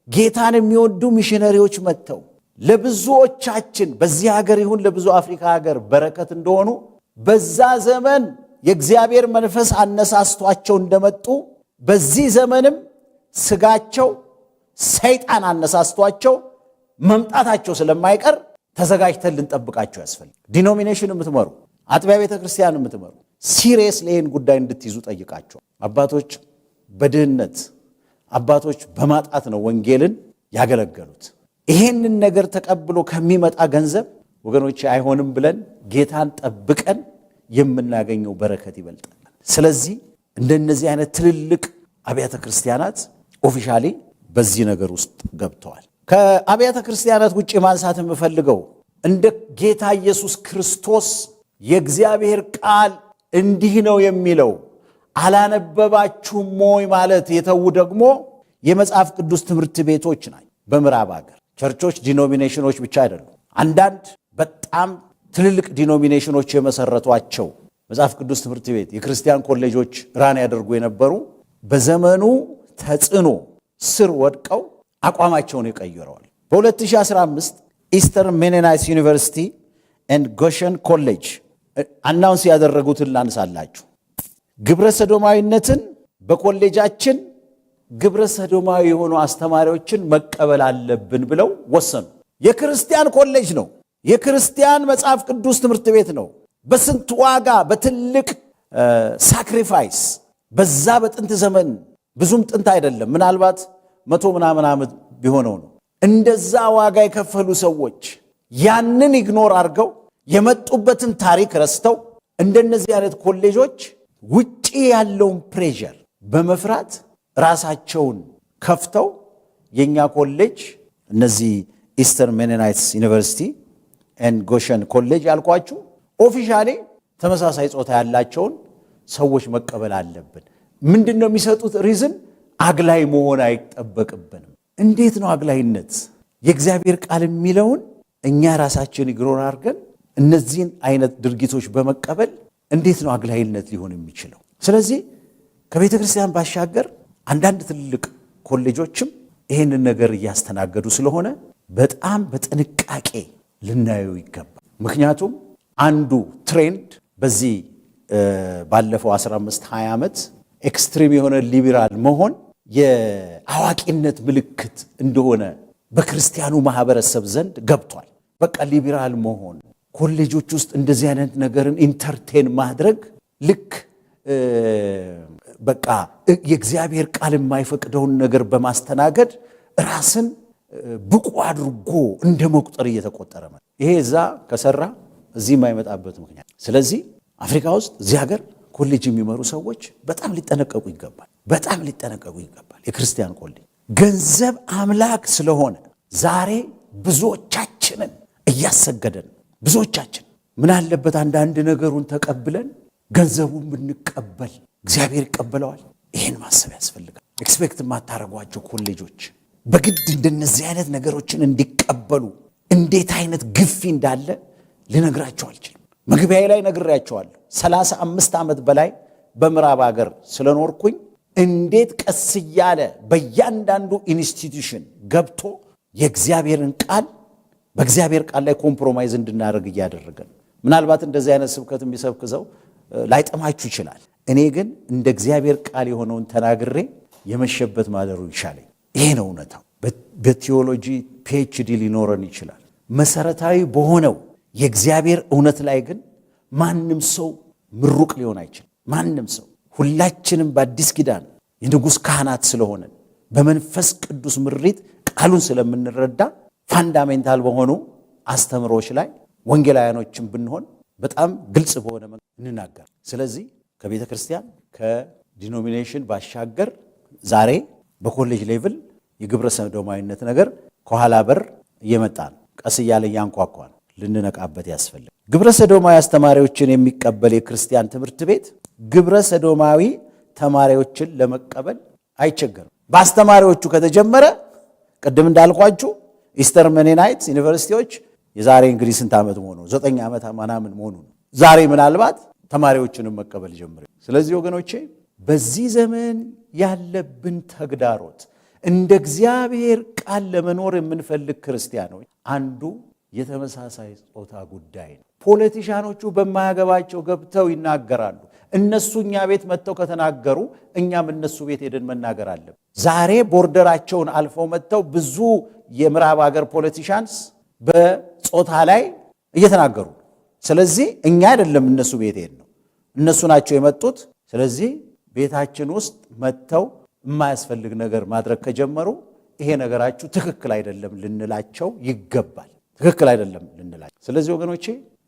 ጌታን የሚወዱ ሚሽነሪዎች መጥተው ለብዙዎቻችን በዚህ ሀገር ይሁን ለብዙ አፍሪካ ሀገር በረከት እንደሆኑ በዛ ዘመን የእግዚአብሔር መንፈስ አነሳስቷቸው እንደመጡ በዚህ ዘመንም ስጋቸው ሰይጣን አነሳስቷቸው መምጣታቸው ስለማይቀር ተዘጋጅተን ልንጠብቃቸው ያስፈልጋል። ዲኖሚኔሽን የምትመሩ አጥቢያ ቤተ ክርስቲያን የምትመሩ ሲሪየስ ለይህን ጉዳይ እንድትይዙ ጠይቃቸው። አባቶች በድህነት አባቶች በማጣት ነው ወንጌልን ያገለገሉት። ይሄንን ነገር ተቀብሎ ከሚመጣ ገንዘብ ወገኖች አይሆንም ብለን ጌታን ጠብቀን የምናገኘው በረከት ይበልጣል። ስለዚህ እንደነዚህ አይነት ትልልቅ አብያተ ክርስቲያናት ኦፊሻሊ በዚህ ነገር ውስጥ ገብተዋል። ከአብያተ ክርስቲያናት ውጪ ማንሳት የምፈልገው እንደ ጌታ ኢየሱስ ክርስቶስ የእግዚአብሔር ቃል እንዲህ ነው የሚለው አላነበባችሁም ወይ ማለት የተዉ ደግሞ የመጽሐፍ ቅዱስ ትምህርት ቤቶች ናቸው። በምዕራብ ሀገር ቸርቾች ዲኖሚኔሽኖች ብቻ አይደሉም። አንዳንድ በጣም ትልልቅ ዲኖሚኔሽኖች የመሰረቷቸው መጽሐፍ ቅዱስ ትምህርት ቤት የክርስቲያን ኮሌጆች ራን ያደርጉ የነበሩ በዘመኑ ተጽዕኖ ስር ወድቀው አቋማቸውን ይቀይረዋል። በ2015 ኢስተርን ሜኖናይትስ ዩኒቨርሲቲ ኤንድ ጎሸን ኮሌጅ አናውንስ ያደረጉትን ላንሳላችሁ። ግብረ ሰዶማዊነትን በኮሌጃችን ግብረ ሰዶማዊ የሆኑ አስተማሪዎችን መቀበል አለብን ብለው ወሰኑ። የክርስቲያን ኮሌጅ ነው። የክርስቲያን መጽሐፍ ቅዱስ ትምህርት ቤት ነው። በስንት ዋጋ በትልቅ ሳክሪፋይስ በዛ በጥንት ዘመን ብዙም ጥንት አይደለም፣ ምናልባት 100 ምናምን ዓመት ቢሆነው ነው። እንደዛ ዋጋ የከፈሉ ሰዎች ያንን ኢግኖር አድርገው የመጡበትን ታሪክ ረስተው እንደነዚህ አይነት ኮሌጆች ውጪ ያለውን ፕሬሸር በመፍራት ራሳቸውን ከፍተው የኛ ኮሌጅ እነዚህ ኢስተርን ሜኖናይትስ ዩኒቨርሲቲ ኤንድ ጎሸን ኮሌጅ ያልኳችሁ ኦፊሻሊ ተመሳሳይ ጾታ ያላቸውን ሰዎች መቀበል አለብን። ምንድነው የሚሰጡት ሪዝን? አግላይ መሆን አይጠበቅብንም። እንዴት ነው አግላይነት? የእግዚአብሔር ቃል የሚለውን እኛ ራሳችን ኢግኖር አድርገን እነዚህን አይነት ድርጊቶች በመቀበል እንዴት ነው አግላይነት ሊሆን የሚችለው? ስለዚህ ከቤተ ክርስቲያን ባሻገር አንዳንድ ትልልቅ ኮሌጆችም ይህንን ነገር እያስተናገዱ ስለሆነ በጣም በጥንቃቄ ልናየው ይገባል። ምክንያቱም አንዱ ትሬንድ በዚህ ባለፈው 15-20 ዓመት ኤክስትሪም የሆነ ሊበራል መሆን የአዋቂነት ምልክት እንደሆነ በክርስቲያኑ ማህበረሰብ ዘንድ ገብቷል። በቃ ሊበራል መሆን፣ ኮሌጆች ውስጥ እንደዚህ አይነት ነገርን ኢንተርቴን ማድረግ ልክ በቃ የእግዚአብሔር ቃል የማይፈቅደውን ነገር በማስተናገድ ራስን ብቁ አድርጎ እንደ መቁጠር እየተቆጠረ ማለት ይሄ እዛ ከሰራ እዚህ የማይመጣበት ምክንያት። ስለዚህ አፍሪካ ውስጥ እዚህ ሀገር ኮሌጅ የሚመሩ ሰዎች በጣም ሊጠነቀቁ ይገባል። በጣም ሊጠነቀቁ ይገባል። የክርስቲያን ኮሌጅ ገንዘብ አምላክ ስለሆነ ዛሬ ብዙዎቻችንን እያሰገደን፣ ብዙዎቻችን ምን አለበት አንዳንድ ነገሩን ተቀብለን ገንዘቡን ብንቀበል እግዚአብሔር ይቀበለዋል። ይህን ማሰብ ያስፈልጋል። ኤክስፔክት የማታረጓቸው ኮሌጆች በግድ እንደነዚህ አይነት ነገሮችን እንዲቀበሉ እንዴት አይነት ግፊ እንዳለ ልነግራቸው አልችልም። መግቢያዬ ላይ ነግሬያቸዋለሁ። 35 ዓመት በላይ በምዕራብ ሀገር ስለኖርኩኝ እንዴት ቀስ እያለ በእያንዳንዱ ኢንስቲትዩሽን ገብቶ የእግዚአብሔርን ቃል በእግዚአብሔር ቃል ላይ ኮምፕሮማይዝ እንድናደርግ እያደረገን። ምናልባት እንደዚህ አይነት ስብከት የሚሰብክ ሰው ላይጠማችሁ ይችላል። እኔ ግን እንደ እግዚአብሔር ቃል የሆነውን ተናግሬ የመሸበት ማደሩ ይሻለኝ። ይሄ ነው እውነታው። በቲዮሎጂ ፒኤችዲ ሊኖረን ይችላል። መሰረታዊ በሆነው የእግዚአብሔር እውነት ላይ ግን ማንም ሰው ምሩቅ ሊሆን አይችልም። ማንም ሰው ሁላችንም በአዲስ ኪዳን የንጉሥ ካህናት ስለሆነን በመንፈስ ቅዱስ ምሪት ቃሉን ስለምንረዳ ፋንዳሜንታል በሆኑ አስተምሮች ላይ ወንጌላውያኖችን ብንሆን በጣም ግልጽ በሆነ መንገድ እንናገር። ስለዚህ ከቤተ ክርስቲያን ከዲኖሚኔሽን ባሻገር ዛሬ በኮሌጅ ሌቭል የግብረ ሰዶማዊነት ነገር ከኋላ በር እየመጣ ነው። ቀስ እያለ እያንኳኳ ነው። ልንነቃበት ያስፈልጋል። ግብረ ሰዶማዊ አስተማሪዎችን የሚቀበል የክርስቲያን ትምህርት ቤት ግብረ ሰዶማዊ ተማሪዎችን ለመቀበል አይቸገርም። በአስተማሪዎቹ ከተጀመረ ቅድም እንዳልኳችሁ ኢስተር ሜኖናይት ዩኒቨርሲቲዎች የዛሬ እንግዲህ ስንት ዓመት መሆኑ 9 ዓመት ምናምን መሆኑ ነው። ዛሬ ምናልባት ተማሪዎችንም መቀበል ጀምረ። ስለዚህ ወገኖቼ በዚህ ዘመን ያለብን ተግዳሮት እንደ እግዚአብሔር ቃል ለመኖር የምንፈልግ ክርስቲያኖች አንዱ የተመሳሳይ ጾታ ጉዳይ ነው። ፖለቲሻኖቹ በማያገባቸው ገብተው ይናገራሉ። እነሱ እኛ ቤት መጥተው ከተናገሩ እኛም እነሱ ቤት ሄደን መናገር አለብን። ዛሬ ቦርደራቸውን አልፈው መጥተው ብዙ የምዕራብ ሀገር ፖለቲሻንስ በጾታ ላይ እየተናገሩ። ስለዚህ እኛ አይደለም እነሱ ቤት ሄድ ነው፣ እነሱ ናቸው የመጡት። ስለዚህ ቤታችን ውስጥ መጥተው የማያስፈልግ ነገር ማድረግ ከጀመሩ ይሄ ነገራችሁ ትክክል አይደለም ልንላቸው ይገባል። ትክክል አይደለም ልንላቸው። ስለዚህ ወገኖቼ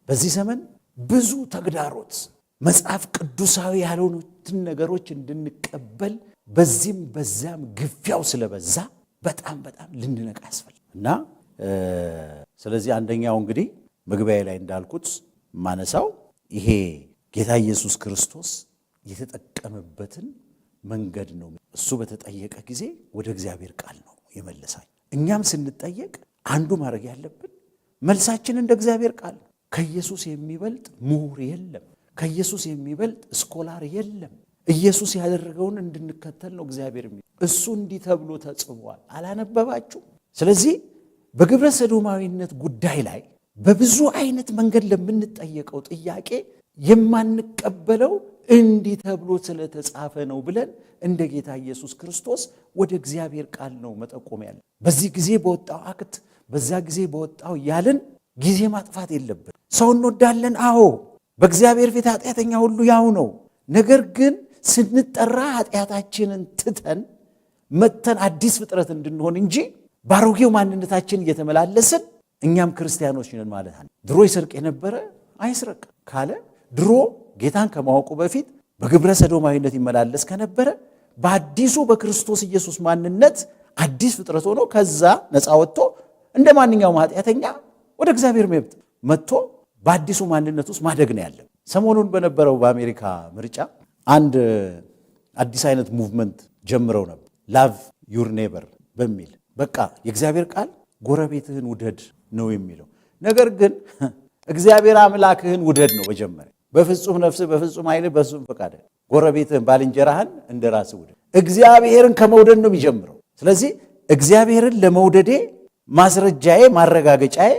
በዚህ ዘመን ብዙ ተግዳሮት መጽሐፍ ቅዱሳዊ ያልሆኑትን ነገሮች እንድንቀበል በዚህም በዚያም ግፊያው ስለበዛ በጣም ልንነቃ ያስፈልጋል እና ስለዚህ አንደኛው እንግዲህ መግቢያ ላይ እንዳልኩት ማነሳው ይሄ ጌታ ኢየሱስ ክርስቶስ የተጠቀመበትን መንገድ ነው። እሱ በተጠየቀ ጊዜ ወደ እግዚአብሔር ቃል ነው የመለሳኝ። እኛም ስንጠየቅ አንዱ ማድረግ ያለብን መልሳችን እንደ እግዚአብሔር ቃል። ከኢየሱስ የሚበልጥ ምሁር የለም። ከኢየሱስ የሚበልጥ ስኮላር የለም። ኢየሱስ ያደረገውን እንድንከተል ነው እግዚአብሔር የሚል። እሱ እንዲህ ተብሎ ተጽፏል፣ አላነበባችሁ? ስለዚህ በግብረ ሰዶማዊነት ጉዳይ ላይ በብዙ አይነት መንገድ ለምንጠየቀው ጥያቄ የማንቀበለው እንዲህ ተብሎ ስለተጻፈ ነው ብለን እንደ ጌታ ኢየሱስ ክርስቶስ ወደ እግዚአብሔር ቃል ነው መጠቆም ያለ። በዚህ ጊዜ በወጣው አክት፣ በዛ ጊዜ በወጣው ያልን ጊዜ ማጥፋት የለብን። ሰው እንወዳለን፣ አዎ። በእግዚአብሔር ፊት ኃጢአተኛ ሁሉ ያው ነው። ነገር ግን ስንጠራ ኃጢአታችንን ትተን መተን አዲስ ፍጥረት እንድንሆን እንጂ ባሮጌው ማንነታችን እየተመላለስን እኛም ክርስቲያኖች ነን ማለት አለ። ድሮ ይሰርቅ የነበረ አይስረቅ ካለ ድሮ ጌታን ከማወቁ በፊት በግብረ ሰዶማዊነት ይመላለስ ከነበረ በአዲሱ በክርስቶስ ኢየሱስ ማንነት አዲስ ፍጥረት ሆኖ ከዛ ነፃ ወጥቶ እንደ ማንኛውም ኃጢአተኛ ወደ እግዚአብሔር መጥቶ በአዲሱ ማንነት ውስጥ ማደግ ነው ያለው። ሰሞኑን በነበረው በአሜሪካ ምርጫ አንድ አዲስ አይነት ሙቭመንት ጀምረው ነበር፣ ላቭ ዩር ኔበር በሚል በቃ የእግዚአብሔር ቃል ጎረቤትህን ውደድ ነው የሚለው። ነገር ግን እግዚአብሔር አምላክህን ውደድ ነው መጀመሪያ። በፍጹም ነፍስህ፣ በፍጹም ኃይልህ፣ በፍጹም ፈቃድህ ጎረቤትህን ባልንጀራህን እንደ ራስህ ውደድ። እግዚአብሔርን ከመውደድ ነው የሚጀምረው። ስለዚህ እግዚአብሔርን ለመውደዴ ማስረጃዬ ማረጋገጫዬ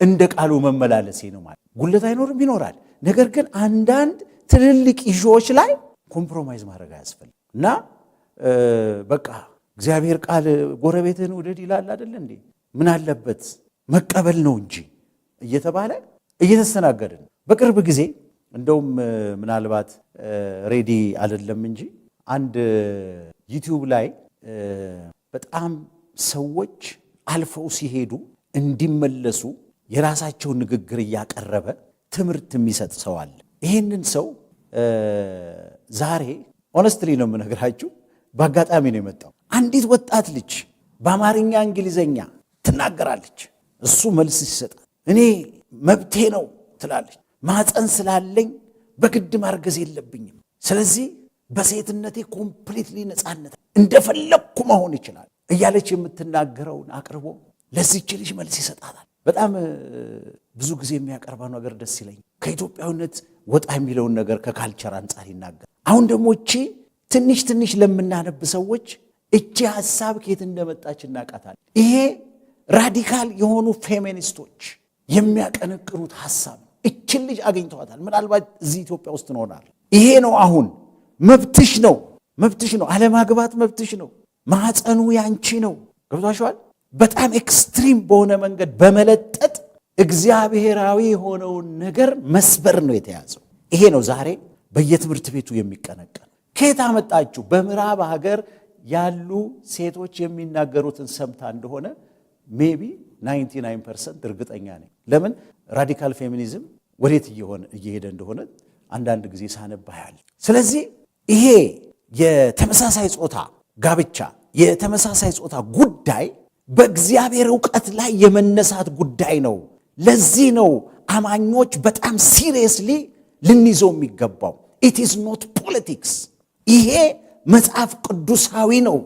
እንደ ቃሉ መመላለሴ ነው ማለት። ጉለት አይኖርም፣ ይኖራል። ነገር ግን አንዳንድ ትልልቅ ኢሹዎች ላይ ኮምፕሮማይዝ ማድረግ አያስፈልግም እና በቃ እግዚአብሔር ቃል ጎረቤትህን ውደድ ይላል አይደል እንዴ? ምን አለበት መቀበል ነው እንጂ እየተባለ እየተስተናገድን። በቅርብ ጊዜ እንደውም ምናልባት ሬዲ አይደለም እንጂ አንድ ዩቲዩብ ላይ በጣም ሰዎች አልፈው ሲሄዱ እንዲመለሱ የራሳቸውን ንግግር እያቀረበ ትምህርት የሚሰጥ ሰው አለ። ይህንን ሰው ዛሬ ኦነስትሊ ነው የምነግራችሁ፣ በአጋጣሚ ነው የመጣው። አንዲት ወጣት ልጅ በአማርኛ እንግሊዘኛ ትናገራለች። እሱ መልስ ይሰጣል። እኔ መብቴ ነው ትላለች። ማፀን ስላለኝ በግድ ማርገዝ የለብኝም። ስለዚህ በሴትነቴ ኮምፕሊትሊ ነፃነት እንደፈለግኩ መሆን ይችላል እያለች የምትናገረውን አቅርቦ ለዚች ልጅ መልስ ይሰጣታል። በጣም ብዙ ጊዜ የሚያቀርበው ነገር ደስ ይለኝ። ከኢትዮጵያዊነት ወጣ የሚለውን ነገር ከካልቸር አንጻር ይናገር። አሁን ደግሞ እቺ ትንሽ ትንሽ ለምናነብ ሰዎች እቺ ሐሳብ ከየት እንደመጣች እናቃታለን። ይሄ ራዲካል የሆኑ ፌሚኒስቶች የሚያቀነቅኑት ሐሳብ እችን ልጅ አገኝተዋታል። ምናልባት እዚህ ኢትዮጵያ ውስጥ እንሆናል። ይሄ ነው አሁን መብትሽ ነው፣ መብትሽ ነው፣ አለማግባት መብትሽ ነው፣ ማህፀኑ ያንቺ ነው። ገብቷችኋል? በጣም ኤክስትሪም በሆነ መንገድ በመለጠጥ እግዚአብሔራዊ የሆነውን ነገር መስበር ነው የተያዘው። ይሄ ነው ዛሬ በየትምህርት ቤቱ የሚቀነቀን። ከየት አመጣችሁ? በምዕራብ ሀገር ያሉ ሴቶች የሚናገሩትን ሰምታ እንደሆነ ሜቢ 99% እርግጠኛ ነኝ። ለምን ራዲካል ፌሚኒዝም ወዴት እየሄደ እንደሆነ አንዳንድ ጊዜ ሳነባያል። ስለዚህ ይሄ የተመሳሳይ ጾታ ጋብቻ፣ የተመሳሳይ ጾታ ጉዳይ በእግዚአብሔር ዕውቀት ላይ የመነሳት ጉዳይ ነው። ለዚህ ነው አማኞች በጣም ሲሪየስሊ ልንይዘው የሚገባው። ኢት ኢዝ ኖት ፖለቲክስ። ይሄ መጽሐፍ ቅዱሳዊ ነው፣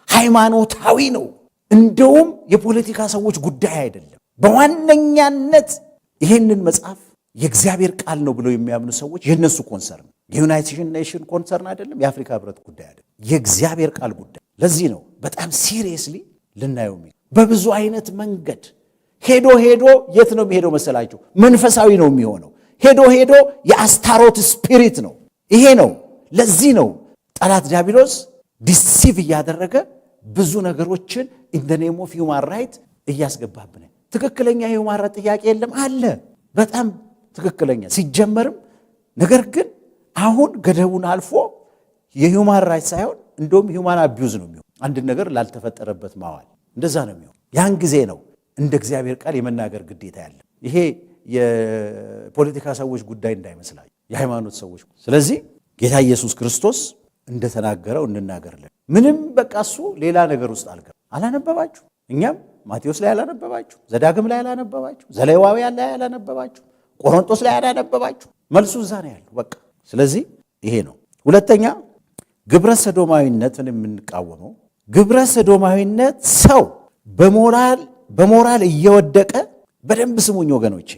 ሃይማኖታዊ ነው። እንደውም የፖለቲካ ሰዎች ጉዳይ አይደለም። በዋነኛነት ይህንን መጽሐፍ የእግዚአብሔር ቃል ነው ብለው የሚያምኑ ሰዎች የነሱ ኮንሰርን፣ የዩናይትድ ኔሽን ኮንሰርን አይደለም፣ የአፍሪካ ህብረት ጉዳይ አይደለም፣ የእግዚአብሔር ቃል ጉዳይ። ለዚህ ነው በጣም ሲሪየስሊ ልናየው። በብዙ አይነት መንገድ ሄዶ የት ነው የሚሄደው መሰላችሁ? መንፈሳዊ ነው የሚሆነው። ሄዶ የአስታሮት ስፒሪት ነው። ይሄ ነው። ለዚህ ነው ጠላት ዲያብሎስ ዲሲቭ እያደረገ ብዙ ነገሮችን ኢን ዘ ኔም ኦፍ ሂውማን ራይት እያስገባብን። ትክክለኛ የሂውማን ራይት ጥያቄ የለም አለ፣ በጣም ትክክለኛ ሲጀመርም። ነገር ግን አሁን ገደቡን አልፎ የሂውማን ራይት ሳይሆን እንደውም ሂውማን አቢዩዝ ነው የሚሆን። አንድ ነገር ላልተፈጠረበት ማዋል፣ እንደዛ ነው የሚሆን። ያን ጊዜ ነው እንደ እግዚአብሔር ቃል የመናገር ግዴታ ያለ። ይሄ የፖለቲካ ሰዎች ጉዳይ እንዳይመስላችሁ፣ የሃይማኖት ሰዎች። ስለዚህ ጌታ ኢየሱስ ክርስቶስ እንደተናገረው እንናገርለን። ምንም በቃ እሱ ሌላ ነገር ውስጥ አልገባም። አላነበባችሁ? እኛም ማቴዎስ ላይ አላነበባችሁ? ዘዳግም ላይ አላነበባችሁ? ዘሌዋውያን ላይ አላነበባችሁ? ቆሮንቶስ ላይ አላነበባችሁ? መልሱ እዛ ነው ያለው በቃ። ስለዚህ ይሄ ነው። ሁለተኛ ግብረ ሰዶማዊነትን የምንቃወመው፣ ግብረ ሰዶማዊነት ሰው በሞራል እየወደቀ፣ በደንብ ስሙኝ ወገኖቼ፣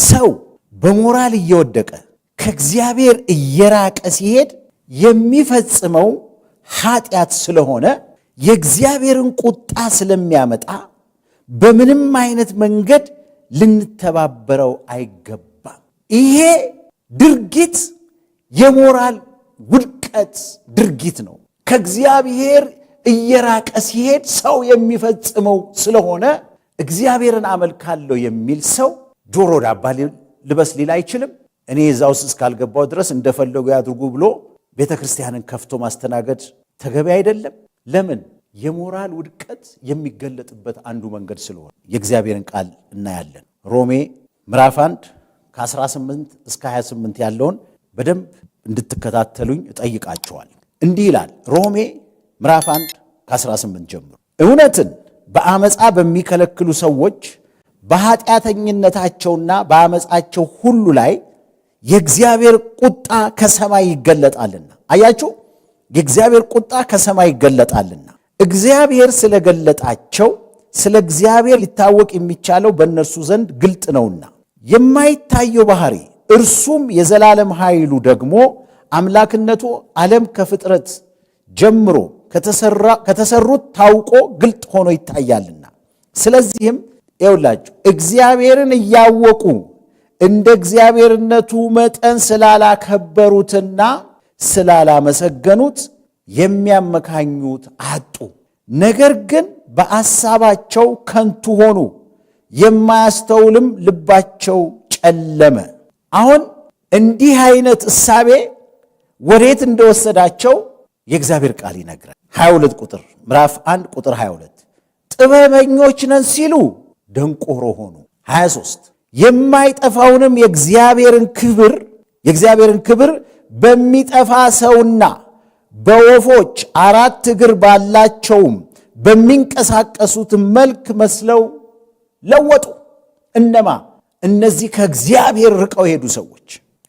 ሰው በሞራል እየወደቀ ከእግዚአብሔር እየራቀ ሲሄድ የሚፈጽመው ኃጢአት ስለሆነ የእግዚአብሔርን ቁጣ ስለሚያመጣ በምንም አይነት መንገድ ልንተባበረው አይገባም። ይሄ ድርጊት የሞራል ውድቀት ድርጊት ነው። ከእግዚአብሔር እየራቀ ሲሄድ ሰው የሚፈጽመው ስለሆነ እግዚአብሔርን አመልካለሁ የሚል ሰው ጆሮ ዳባ ልበስ ሊል አይችልም። እኔ እዛ ውስጥ እስካልገባው ድረስ እንደፈለጉ ያድርጉ ብሎ ቤተ ክርስቲያንን ከፍቶ ማስተናገድ ተገቢ አይደለም። ለምን? የሞራል ውድቀት የሚገለጥበት አንዱ መንገድ ስለሆነ የእግዚአብሔርን ቃል እናያለን። ሮሜ ምዕራፍ 1 ከ18 እስከ 28 ያለውን በደንብ እንድትከታተሉኝ እጠይቃቸዋል። እንዲህ ይላል ሮሜ ምዕራፍ 1 ከ18 ጀምሮ፣ እውነትን በአመፃ በሚከለክሉ ሰዎች በኃጢአተኝነታቸውና በአመፃቸው ሁሉ ላይ የእግዚአብሔር ቁጣ ከሰማይ ይገለጣልና። አያችሁ፣ የእግዚአብሔር ቁጣ ከሰማይ ይገለጣልና እግዚአብሔር ስለገለጣቸው ስለ እግዚአብሔር ሊታወቅ የሚቻለው በእነርሱ ዘንድ ግልጥ ነውና የማይታየው ባህሪ እርሱም የዘላለም ኃይሉ ደግሞ አምላክነቱ ዓለም ከፍጥረት ጀምሮ ከተሰሩት ታውቆ ግልጥ ሆኖ ይታያልና ስለዚህም ይውላችሁ እግዚአብሔርን እያወቁ እንደ እግዚአብሔርነቱ መጠን ስላላከበሩትና ስላላመሰገኑት የሚያመካኙት አጡ። ነገር ግን በአሳባቸው ከንቱ ሆኑ፣ የማያስተውልም ልባቸው ጨለመ። አሁን እንዲህ አይነት እሳቤ ወዴት እንደወሰዳቸው የእግዚአብሔር ቃል ይነግራል። 22 ቁጥር ምዕራፍ 1 ቁጥር 22 ጥበበኞች ነን ሲሉ ደንቆሮ ሆኑ። 23 የማይጠፋውንም የእግዚአብሔርን ክብር በሚጠፋ ሰውና በወፎች 4 እግር ባላቸውም በሚንቀሳቀሱት መልክ መስለው ለወጡ። እነማ? እነዚህ ከእግዚአብሔር ርቀው የሄዱ ሰዎች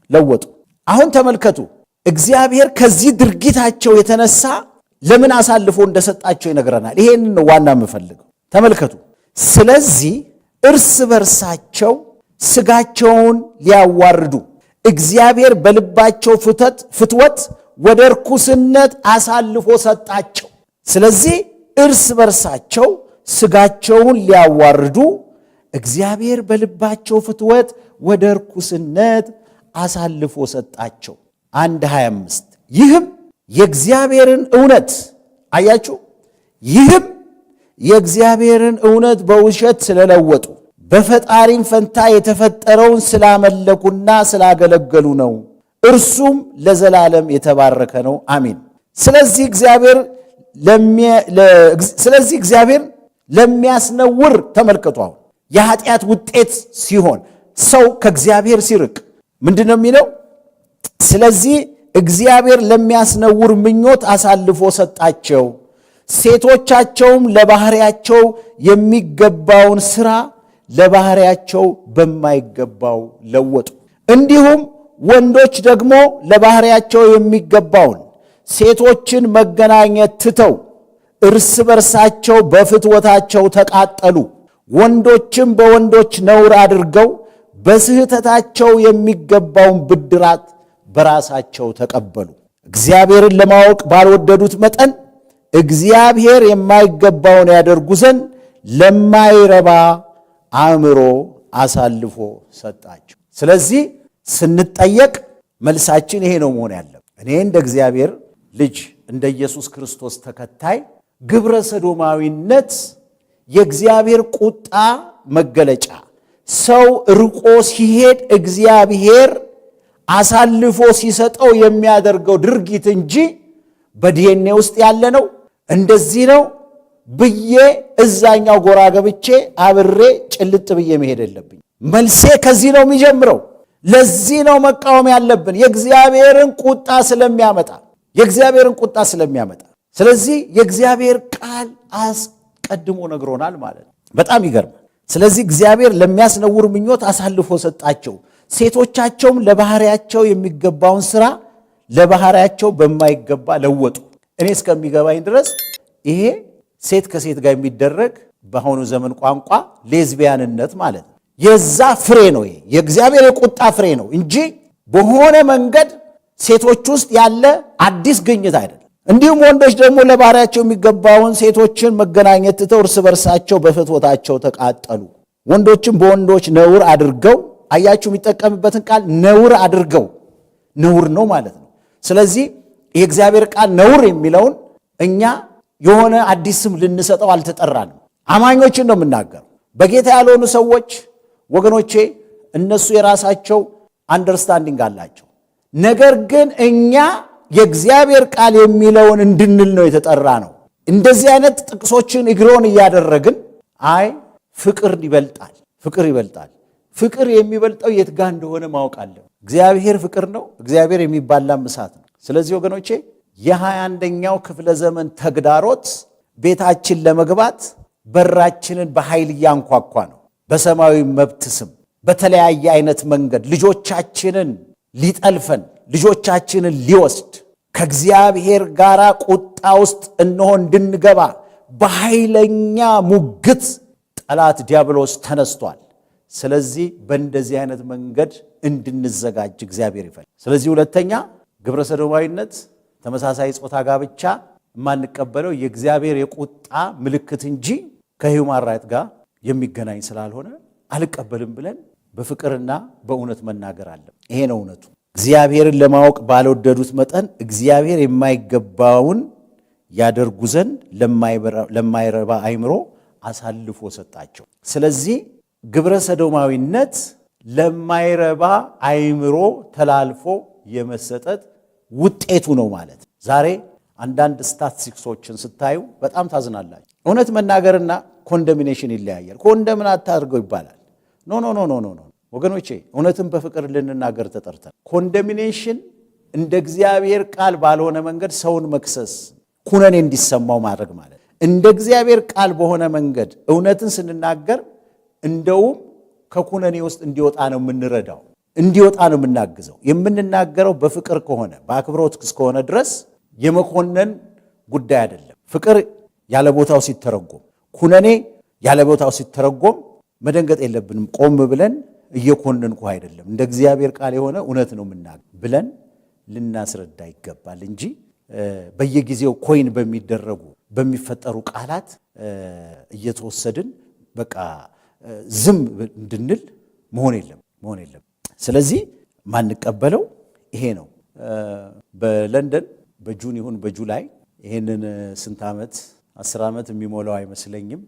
ለወጡ። አሁን ተመልከቱ፣ እግዚአብሔር ከዚህ ድርጊታቸው የተነሳ ለምን አሳልፎ እንደሰጣቸው ይነግረናል። ይሄንን ነው ዋና የምፈልገው። ተመልከቱ። ስለዚህ እርስ በርሳቸው ሥጋቸውን ሊያዋርዱ እግዚአብሔር በልባቸው ፍትወት ወደ ርኩስነት አሳልፎ ሰጣቸው። ስለዚህ እርስ በርሳቸው ሥጋቸውን ሊያዋርዱ እግዚአብሔር በልባቸው ፍትወት ወደ ርኩስነት አሳልፎ ሰጣቸው። 1:25 ይህም የእግዚአብሔርን እውነት አያችሁ፣ ይህም የእግዚአብሔርን እውነት በውሸት ስለለወጡ በፈጣሪም ፈንታ የተፈጠረውን ስላመለኩና ስላገለገሉ ነው። እርሱም ለዘላለም የተባረከ ነው፣ አሜን። ስለዚህ እግዚአብሔር ለሚያስነውር ተመልከቱ። አሁን የኃጢአት ውጤት ሲሆን ሰው ከእግዚአብሔር ሲርቅ ምንድን ነው የሚለው? ስለዚህ እግዚአብሔር ለሚያስነውር ምኞት አሳልፎ ሰጣቸው፣ ሴቶቻቸውም ለባህሪያቸው የሚገባውን ሥራ ለባህሪያቸው በማይገባው ለወጡ። እንዲሁም ወንዶች ደግሞ ለባህሪያቸው የሚገባውን ሴቶችን መገናኘት ትተው እርስ በርሳቸው በፍትወታቸው ተቃጠሉ። ወንዶችም በወንዶች ነውር አድርገው በስህተታቸው የሚገባውን ብድራት በራሳቸው ተቀበሉ። እግዚአብሔርን ለማወቅ ባልወደዱት መጠን እግዚአብሔር የማይገባውን ያደርጉ ዘንድ ለማይረባ አእምሮ አሳልፎ ሰጣቸው። ስለዚህ ስንጠየቅ መልሳችን ይሄ ነው መሆን ያለበት። እኔ እንደ እግዚአብሔር ልጅ እንደ ኢየሱስ ክርስቶስ ተከታይ ግብረ ሰዶማዊነት የእግዚአብሔር ቁጣ መገለጫ፣ ሰው ርቆ ሲሄድ እግዚአብሔር አሳልፎ ሲሰጠው የሚያደርገው ድርጊት እንጂ በዲኤንኤ ውስጥ ያለ ነው እንደዚህ ነው ብዬ እዛኛው ጎራ ገብቼ አብሬ ጭልጥ ብዬ መሄድ የለብኝ። መልሴ ከዚህ ነው የሚጀምረው። ለዚህ ነው መቃወም ያለብን፣ የእግዚአብሔርን ቁጣ ስለሚያመጣ። ስለዚህ የእግዚአብሔር ቃል አስቀድሞ ነግሮናል ማለት ነው። በጣም ይገርማል። ስለዚህ እግዚአብሔር ለሚያስነውር ምኞት አሳልፎ ሰጣቸው፣ ሴቶቻቸውም ለባህሪያቸው የሚገባውን ሥራ ለባህሪያቸው በማይገባ ለወጡ። እኔ እስከሚገባኝ ድረስ ይሄ ሴት ከሴት ጋር የሚደረግ በአሁኑ ዘመን ቋንቋ ሌዝቢያንነት ማለት ነው። የዛ ፍሬ ነው። ይሄ የእግዚአብሔር የቁጣ ፍሬ ነው እንጂ በሆነ መንገድ ሴቶች ውስጥ ያለ አዲስ ግኝት አይደለም። እንዲሁም ወንዶች ደግሞ ለባህሪያቸው የሚገባውን ሴቶችን መገናኘት ትተው እርስ በርሳቸው በፍትወታቸው ተቃጠሉ። ወንዶችም በወንዶች ነውር አድርገው፣ አያችሁ የሚጠቀምበትን ቃል ነውር አድርገው፣ ነውር ነው ማለት ነው። ስለዚህ የእግዚአብሔር ቃል ነውር የሚለውን እኛ የሆነ አዲስ ስም ልንሰጠው አልተጠራንም። አማኞችን ነው የምናገረው። በጌታ ያልሆኑ ሰዎች ወገኖቼ፣ እነሱ የራሳቸው አንደርስታንዲንግ አላቸው። ነገር ግን እኛ የእግዚአብሔር ቃል የሚለውን እንድንል ነው የተጠራ ነው። እንደዚህ አይነት ጥቅሶችን እግሮን እያደረግን አይ ፍቅር ይበልጣል፣ ፍቅር ይበልጣል። ፍቅር የሚበልጠው የት ጋር እንደሆነ ማወቅ አለ። እግዚአብሔር ፍቅር ነው። እግዚአብሔር የሚባላም እሳት ነው። ስለዚህ ወገኖቼ የ21ኛው ክፍለ ዘመን ተግዳሮት ቤታችን ለመግባት በራችንን በኃይል እያንኳኳ ነው። በሰማያዊ መብት ስም በተለያየ አይነት መንገድ ልጆቻችንን ሊጠልፈን፣ ልጆቻችንን ሊወስድ፣ ከእግዚአብሔር ጋር ቁጣ ውስጥ እንሆን እንድንገባ በኃይለኛ ሙግት ጠላት ዲያብሎስ ተነስቷል። ስለዚህ በእንደዚህ አይነት መንገድ እንድንዘጋጅ እግዚአብሔር ይፈልጋል። ስለዚህ ሁለተኛ ግብረ ሰዶማዊነት፣ ተመሳሳይ ጾታ ጋብቻ የማንቀበለው የእግዚአብሔር የቁጣ ምልክት እንጂ ከሂውማን ራይት ጋር የሚገናኝ ስላልሆነ አልቀበልም ብለን በፍቅርና በእውነት መናገር አለ። ይሄ ነው እውነቱ። እግዚአብሔርን ለማወቅ ባልወደዱት መጠን እግዚአብሔር የማይገባውን ያደርጉ ዘንድ ለማይረባ አእምሮ አሳልፎ ሰጣቸው። ስለዚህ ግብረ ሰዶማዊነት ለማይረባ አእምሮ ተላልፎ የመሰጠት ውጤቱ ነው ማለት። ዛሬ አንዳንድ ስታቲስቲክሶችን ስታዩ በጣም ታዝናላችሁ። እውነት መናገርና ኮንደሚኔሽን ይለያያል። ኮንደምን አታድርገው ይባላል። ኖ ኖ ኖ ኖ ኖ ወገኖቼ፣ እውነትን በፍቅር ልንናገር ተጠርተን። ኮንደሚኔሽን እንደ እግዚአብሔር ቃል ባልሆነ መንገድ ሰውን መክሰስ፣ ኩነኔ እንዲሰማው ማድረግ ማለት። እንደ እግዚአብሔር ቃል በሆነ መንገድ እውነትን ስንናገር እንደውም ከኩነኔ ውስጥ እንዲወጣ ነው የምንረዳው፣ እንዲወጣ ነው የምናግዘው። የምንናገረው በፍቅር ከሆነ በአክብሮት እስከሆነ ድረስ የመኮነን ጉዳይ አይደለም። ፍቅር ያለ ቦታው ሲተረጎም፣ ኩነኔ ያለ ቦታው ሲተረጎም መደንገጥ የለብንም። ቆም ብለን እየኮነንኩ አይደለም፣ እንደ እግዚአብሔር ቃል የሆነ እውነት ነው የምናገር ብለን ልናስረዳ ይገባል እንጂ በየጊዜው ኮይን በሚደረጉ በሚፈጠሩ ቃላት እየተወሰድን በቃ ዝም እንድንል መሆን የለም። ስለዚህ ማንቀበለው ይሄ ነው። በለንደን በጁን ይሁን በጁላይ ይሄንን ስንት ዓመት 10 ዓመት የሚሞላው አይመስለኝም።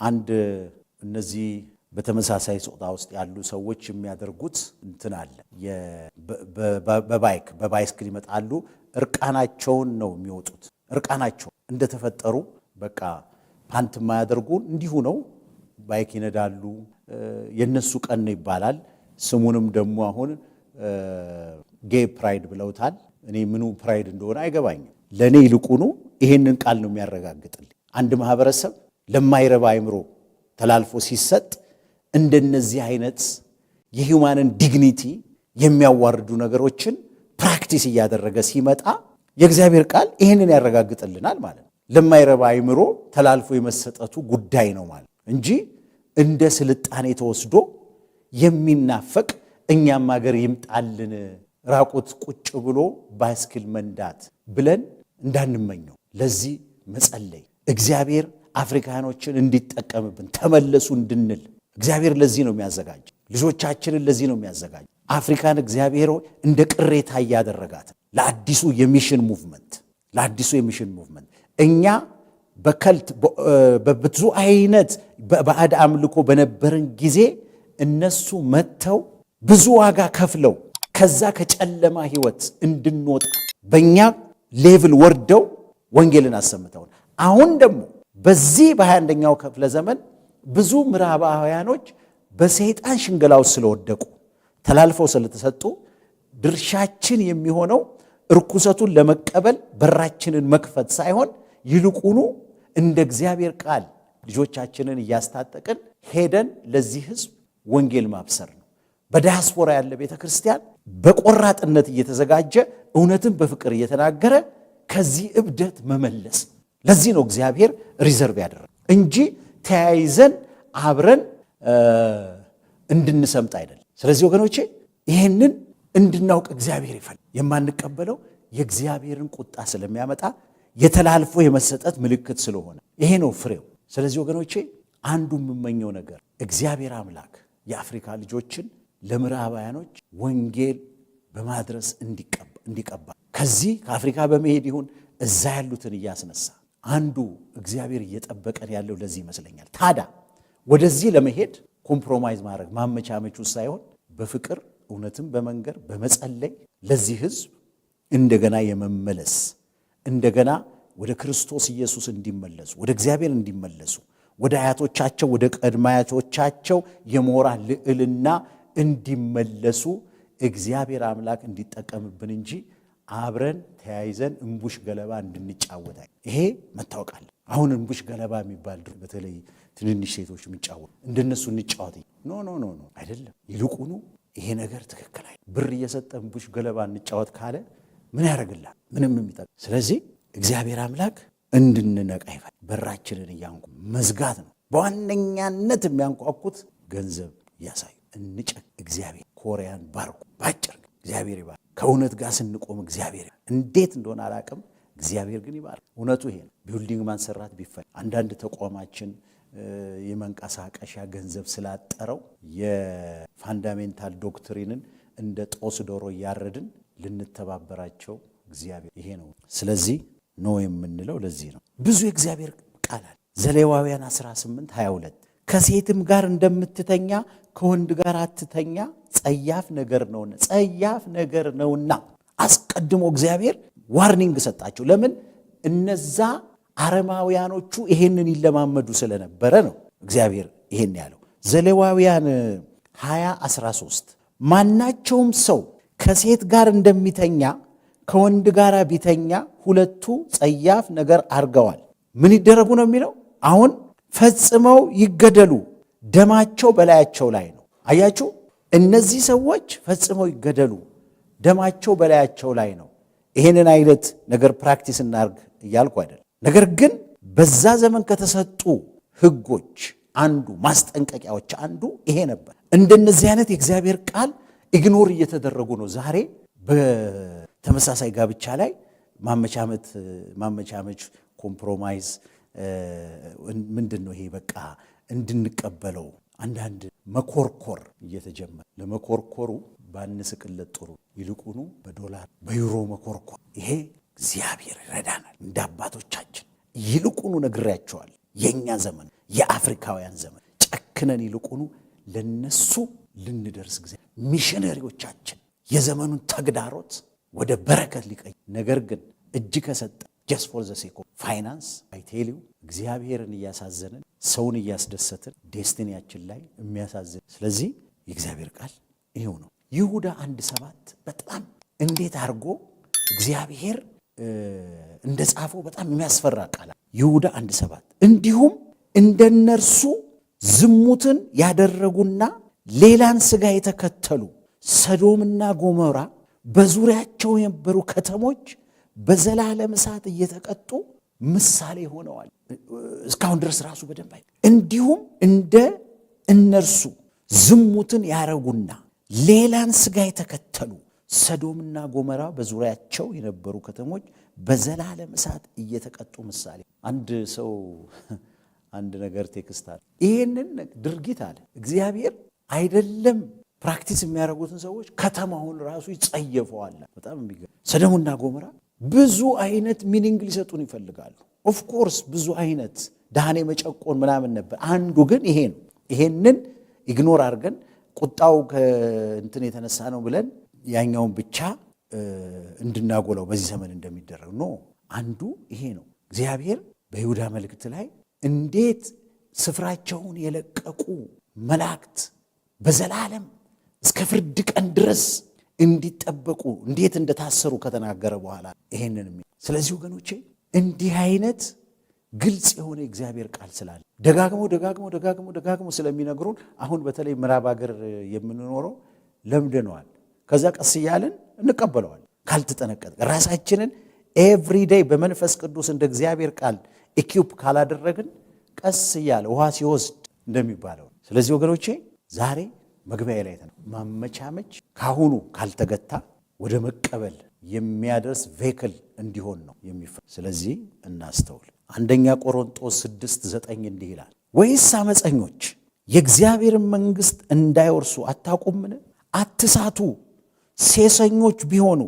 አንድ እነዚህ በተመሳሳይ ጾታ ውስጥ ያሉ ሰዎች የሚያደርጉት እንትን አለ። በባይስክል ይመጣሉ። እርቃናቸውን ነው የሚወጡት። እርቃናቸው እንደተፈጠሩ በቃ ፓንት የማያደርጉ እንዲሁ ነው። ባይክ ይነዳሉ። የነሱ ቀን ነው ይባላል። ስሙንም ደግሞ አሁን ጌይ ፕራይድ ብለውታል። እኔ ምኑ ፕራይድ እንደሆነ አይገባኝም። ለእኔ ይልቁኑ ይሄንን ቃል ነው የሚያረጋግጥልኝ። አንድ ማህበረሰብ ለማይረባ አእምሮ ተላልፎ ሲሰጥ እንደነዚህ አይነት የሂውማንን ዲግኒቲ የሚያዋርዱ ነገሮችን ፕራክቲስ እያደረገ ሲመጣ የእግዚአብሔር ቃል ይሄንን ያረጋግጥልናል ማለት ነው። ለማይረባ አእምሮ ተላልፎ የመሰጠቱ ጉዳይ ነው ማለት እንጂ እንደ ስልጣኔ ተወስዶ የሚናፈቅ እኛም ሀገር ይምጣልን ራቁት ቁጭ ብሎ ባይስክል መንዳት ብለን እንዳንመኘው ለዚህ መጸለይ፣ እግዚአብሔር አፍሪካኖችን እንዲጠቀምብን ተመለሱ እንድንል እግዚአብሔር ለዚህ ነው የሚያዘጋጅ። ልጆቻችንን ለዚህ ነው የሚያዘጋጅ። አፍሪካን እግዚአብሔር እንደ ቅሬታ እያደረጋት ለአዲሱ የሚሽን ሙቭመንት እኛ በከልት በብዙ አይነት ባዕድ አምልኮ በነበረን ጊዜ እነሱ መጥተው ብዙ ዋጋ ከፍለው ከዛ ከጨለማ ህይወት እንድንወጣ በእኛ ሌቭል ወርደው ወንጌልን አሰምተውን፣ አሁን ደግሞ በዚህ በ21ኛው ክፍለ ዘመን ብዙ ምዕራባውያኖች በሰይጣን ሽንገላው ስለወደቁ ተላልፈው ስለተሰጡ ድርሻችን የሚሆነው እርኩሰቱን ለመቀበል በራችንን መክፈት ሳይሆን ይልቁኑ እንደ እግዚአብሔር ቃል ልጆቻችንን እያስታጠቅን ሄደን ለዚህ ህዝብ ወንጌል ማብሰር ነው። በዲያስፖራ ያለ ቤተክርስቲያን በቆራጥነት እየተዘጋጀ እውነትን በፍቅር እየተናገረ ከዚህ እብደት መመለስ። ለዚህ ነው እግዚአብሔር ሪዘርቭ ያደረገ እንጂ ተያይዘን አብረን እንድንሰምጥ አይደለም። ስለዚህ ወገኖቼ ይሄንን እንድናውቅ እግዚአብሔር ይፈልጋል። የማንቀበለው የእግዚአብሔርን ቁጣ ስለሚያመጣ የተላልፎ የመሰጠት ምልክት ስለሆነ ይሄ ነው ፍሬው። ስለዚህ ወገኖቼ አንዱ የምመኘው ነገር እግዚአብሔር አምላክ የአፍሪካ ልጆችን ለምዕራባውያኖች ወንጌል በማድረስ እንዲቀባ ከዚህ ከአፍሪካ በመሄድ ይሁን እዛ ያሉትን እያስነሳ አንዱ እግዚአብሔር እየጠበቀን ያለው ለዚህ ይመስለኛል። ታዲያ ወደዚህ ለመሄድ ኮምፕሮማይዝ ማድረግ ማመቻመቹ ሳይሆን በፍቅር እውነትን በመንገር በመጸለይ ለዚህ ህዝብ እንደገና የመመለስ እንደገና ወደ ክርስቶስ ኢየሱስ እንዲመለሱ ወደ እግዚአብሔር እንዲመለሱ ወደ አያቶቻቸው ወደ ቀድመ አያቶቻቸው የሞራል ልዕልና እንዲመለሱ እግዚአብሔር አምላክ እንዲጠቀምብን እንጂ አብረን ተያይዘን እንቡሽ ገለባ እንድንጫወት ይሄ መታወቅ አለ። አሁን እንቡሽ ገለባ የሚባል በተለይ ትንንሽ ሴቶች የሚጫወቱ እንደነሱ እንጫወት ኖ ኖ ኖ ኖ አይደለም። ይልቁኑ ይሄ ነገር ትክክል አይደለም። ብር እየሰጠ እንቡሽ ገለባ እንጫወት ካለ ምን ያደርግላል? ምንም የሚጠቅም። ስለዚህ እግዚአብሔር አምላክ እንድንነቃ ይፈልጋል። በራችንን እያንኳኩ መዝጋት ነው በዋነኛነት የሚያንኳኩት። ገንዘብ ያሳዩ እንጨቅ። እግዚአብሔር ኮሪያን ባርኩ። ባጭር እግዚአብሔር ይባርክ። ከእውነት ጋር ስንቆም እግዚአብሔር እንዴት እንደሆነ አላቅም፣ እግዚአብሔር ግን ይባርክ። እውነቱ ይሄ ነው። ቢልዲንግ ማንሰራት ቢፈል አንዳንድ ተቋማችን የመንቀሳቀሻ ገንዘብ ስላጠረው የፋንዳሜንታል ዶክትሪንን እንደ ጦስ ዶሮ እያረድን ልንተባበራቸው እግዚአብሔር ይሄ ነው። ስለዚህ ነው የምንለው ለዚህ ነው። ብዙ የእግዚአብሔር ቃል አለ። ዘሌዋውያን 18:22 ከሴትም ጋር እንደምትተኛ ከወንድ ጋር አትተኛ፣ ጸያፍ ነገር ነውና። ጸያፍ ነገር ነውና አስቀድሞ እግዚአብሔር ዋርኒንግ ሰጣቸው። ለምን? እነዛ አረማውያኖቹ ይሄንን ይለማመዱ ስለነበረ ነው እግዚአብሔር ይሄን ያለው። ዘሌዋውያን 20:13 ማናቸውም ሰው ከሴት ጋር እንደሚተኛ ከወንድ ጋር ቢተኛ ሁለቱ ጸያፍ ነገር አድርገዋል። ምን ይደረጉ ነው የሚለው? አሁን ፈጽመው ይገደሉ፣ ደማቸው በላያቸው ላይ ነው። አያችሁ፣ እነዚህ ሰዎች ፈጽመው ይገደሉ፣ ደማቸው በላያቸው ላይ ነው። ይሄንን አይነት ነገር ፕራክቲስ እናርግ እያልኩ አይደለም። ነገር ግን በዛ ዘመን ከተሰጡ ሕጎች አንዱ ማስጠንቀቂያዎች አንዱ ይሄ ነበር። እንደነዚህ አይነት የእግዚአብሔር ቃል ኢግኖር እየተደረጉ ነው። ዛሬ በተመሳሳይ ጋብቻ ላይ ማመቻመች፣ ኮምፕሮማይዝ ምንድን ነው ይሄ? በቃ እንድንቀበለው አንዳንድ መኮርኮር እየተጀመረ ለመኮርኮሩ ባንስቅለት ጥሩ፣ ይልቁኑ በዶላር በዩሮ መኮርኮር። ይሄ እግዚአብሔር ይረዳናል። እንደ አባቶቻችን ይልቁኑ ነግሬያቸዋል። የእኛ ዘመን የአፍሪካውያን ዘመን ጨክነን ይልቁኑ ለነሱ ልንደርስ ጊዜ ሚሽነሪዎቻችን የዘመኑን ተግዳሮት ወደ በረከት ሊቀይ ነገር ግን እጅ ከሰጠ ጀስት ፎር ዘ ሴክ ኦፍ ፋይናንስ አይቴሊው እግዚአብሔርን እያሳዘንን ሰውን እያስደሰትን ዴስቲኒያችን ላይ የሚያሳዝን። ስለዚህ የእግዚአብሔር ቃል ይሄው ነው። ይሁዳ 1:7 በጣም እንዴት አድርጎ እግዚአብሔር እንደ ጻፈው በጣም የሚያስፈራ ቃል። ይሁዳ 1:7 እንዲሁም እንደነርሱ ዝሙትን ያደረጉና ሌላን ሥጋ የተከተሉ ሰዶምና ጎሞራ በዙሪያቸው የነበሩ ከተሞች በዘላለም እሳት እየተቀጡ ምሳሌ ሆነዋል። እስካሁን ድረስ ራሱ በደንብ እንዲሁም እንደ እነርሱ ዝሙትን ያደረጉና ሌላን ሥጋ የተከተሉ ሰዶምና ጎሞራ በዙሪያቸው የነበሩ ከተሞች በዘላለም እሳት እየተቀጡ ምሳሌ። አንድ ሰው አንድ ነገር ቴክስት አለ። ይሄንን ድርጊት አለ እግዚአብሔር አይደለም ፕራክቲስ የሚያደርጉትን ሰዎች ከተማውን ራሱ ይጸየፈዋል። በጣም የሚገርም ሰዶምና ጎሞራ ብዙ አይነት ሚኒንግ ሊሰጡን ይፈልጋሉ። ኦፍ ኮርስ ብዙ አይነት ዳህኔ መጨቆን ምናምን ነበር። አንዱ ግን ይሄ ነው። ይሄንን ኢግኖር አድርገን ቁጣው ከእንትን የተነሳ ነው ብለን ያኛውን ብቻ እንድናጎላው በዚህ ዘመን እንደሚደረግ ነው። አንዱ ይሄ ነው። እግዚአብሔር በይሁዳ መልእክት ላይ እንዴት ስፍራቸውን የለቀቁ መላእክት በዘላለም እስከ ፍርድ ቀን ድረስ እንዲጠበቁ እንዴት እንደታሰሩ ከተናገረ በኋላ ይሄንን። ስለዚህ ወገኖቼ እንዲህ አይነት ግልጽ የሆነ እግዚአብሔር ቃል ስላለ ደጋግሞ ስለሚነግሩን አሁን በተለይ ምዕራብ ሀገር የምንኖረው ለምደነዋል። ከዛ ቀስ እያልን እንቀበለዋል። ካልተጠነቀቀ ራሳችንን ኤቭሪዴይ በመንፈስ ቅዱስ እንደ እግዚአብሔር ቃል ኢኪዩፕ ካላደረግን ቀስ እያለ ውሃ ሲወስድ እንደሚባለው። ስለዚህ ወገኖቼ ዛሬ መግቢያ ላይ ማመቻመች ካሁኑ ካልተገታ ወደ መቀበል የሚያደርስ ቬክል እንዲሆን ነው የሚፈ ስለዚህ እናስተውል። አንደኛ ቆሮንጦስ 6:9 እንዲህ ይላል፣ ወይስ አመፀኞች የእግዚአብሔርን መንግሥት እንዳይወርሱ አታውቁምን? አትሳቱ። ሴሰኞች ቢሆኑ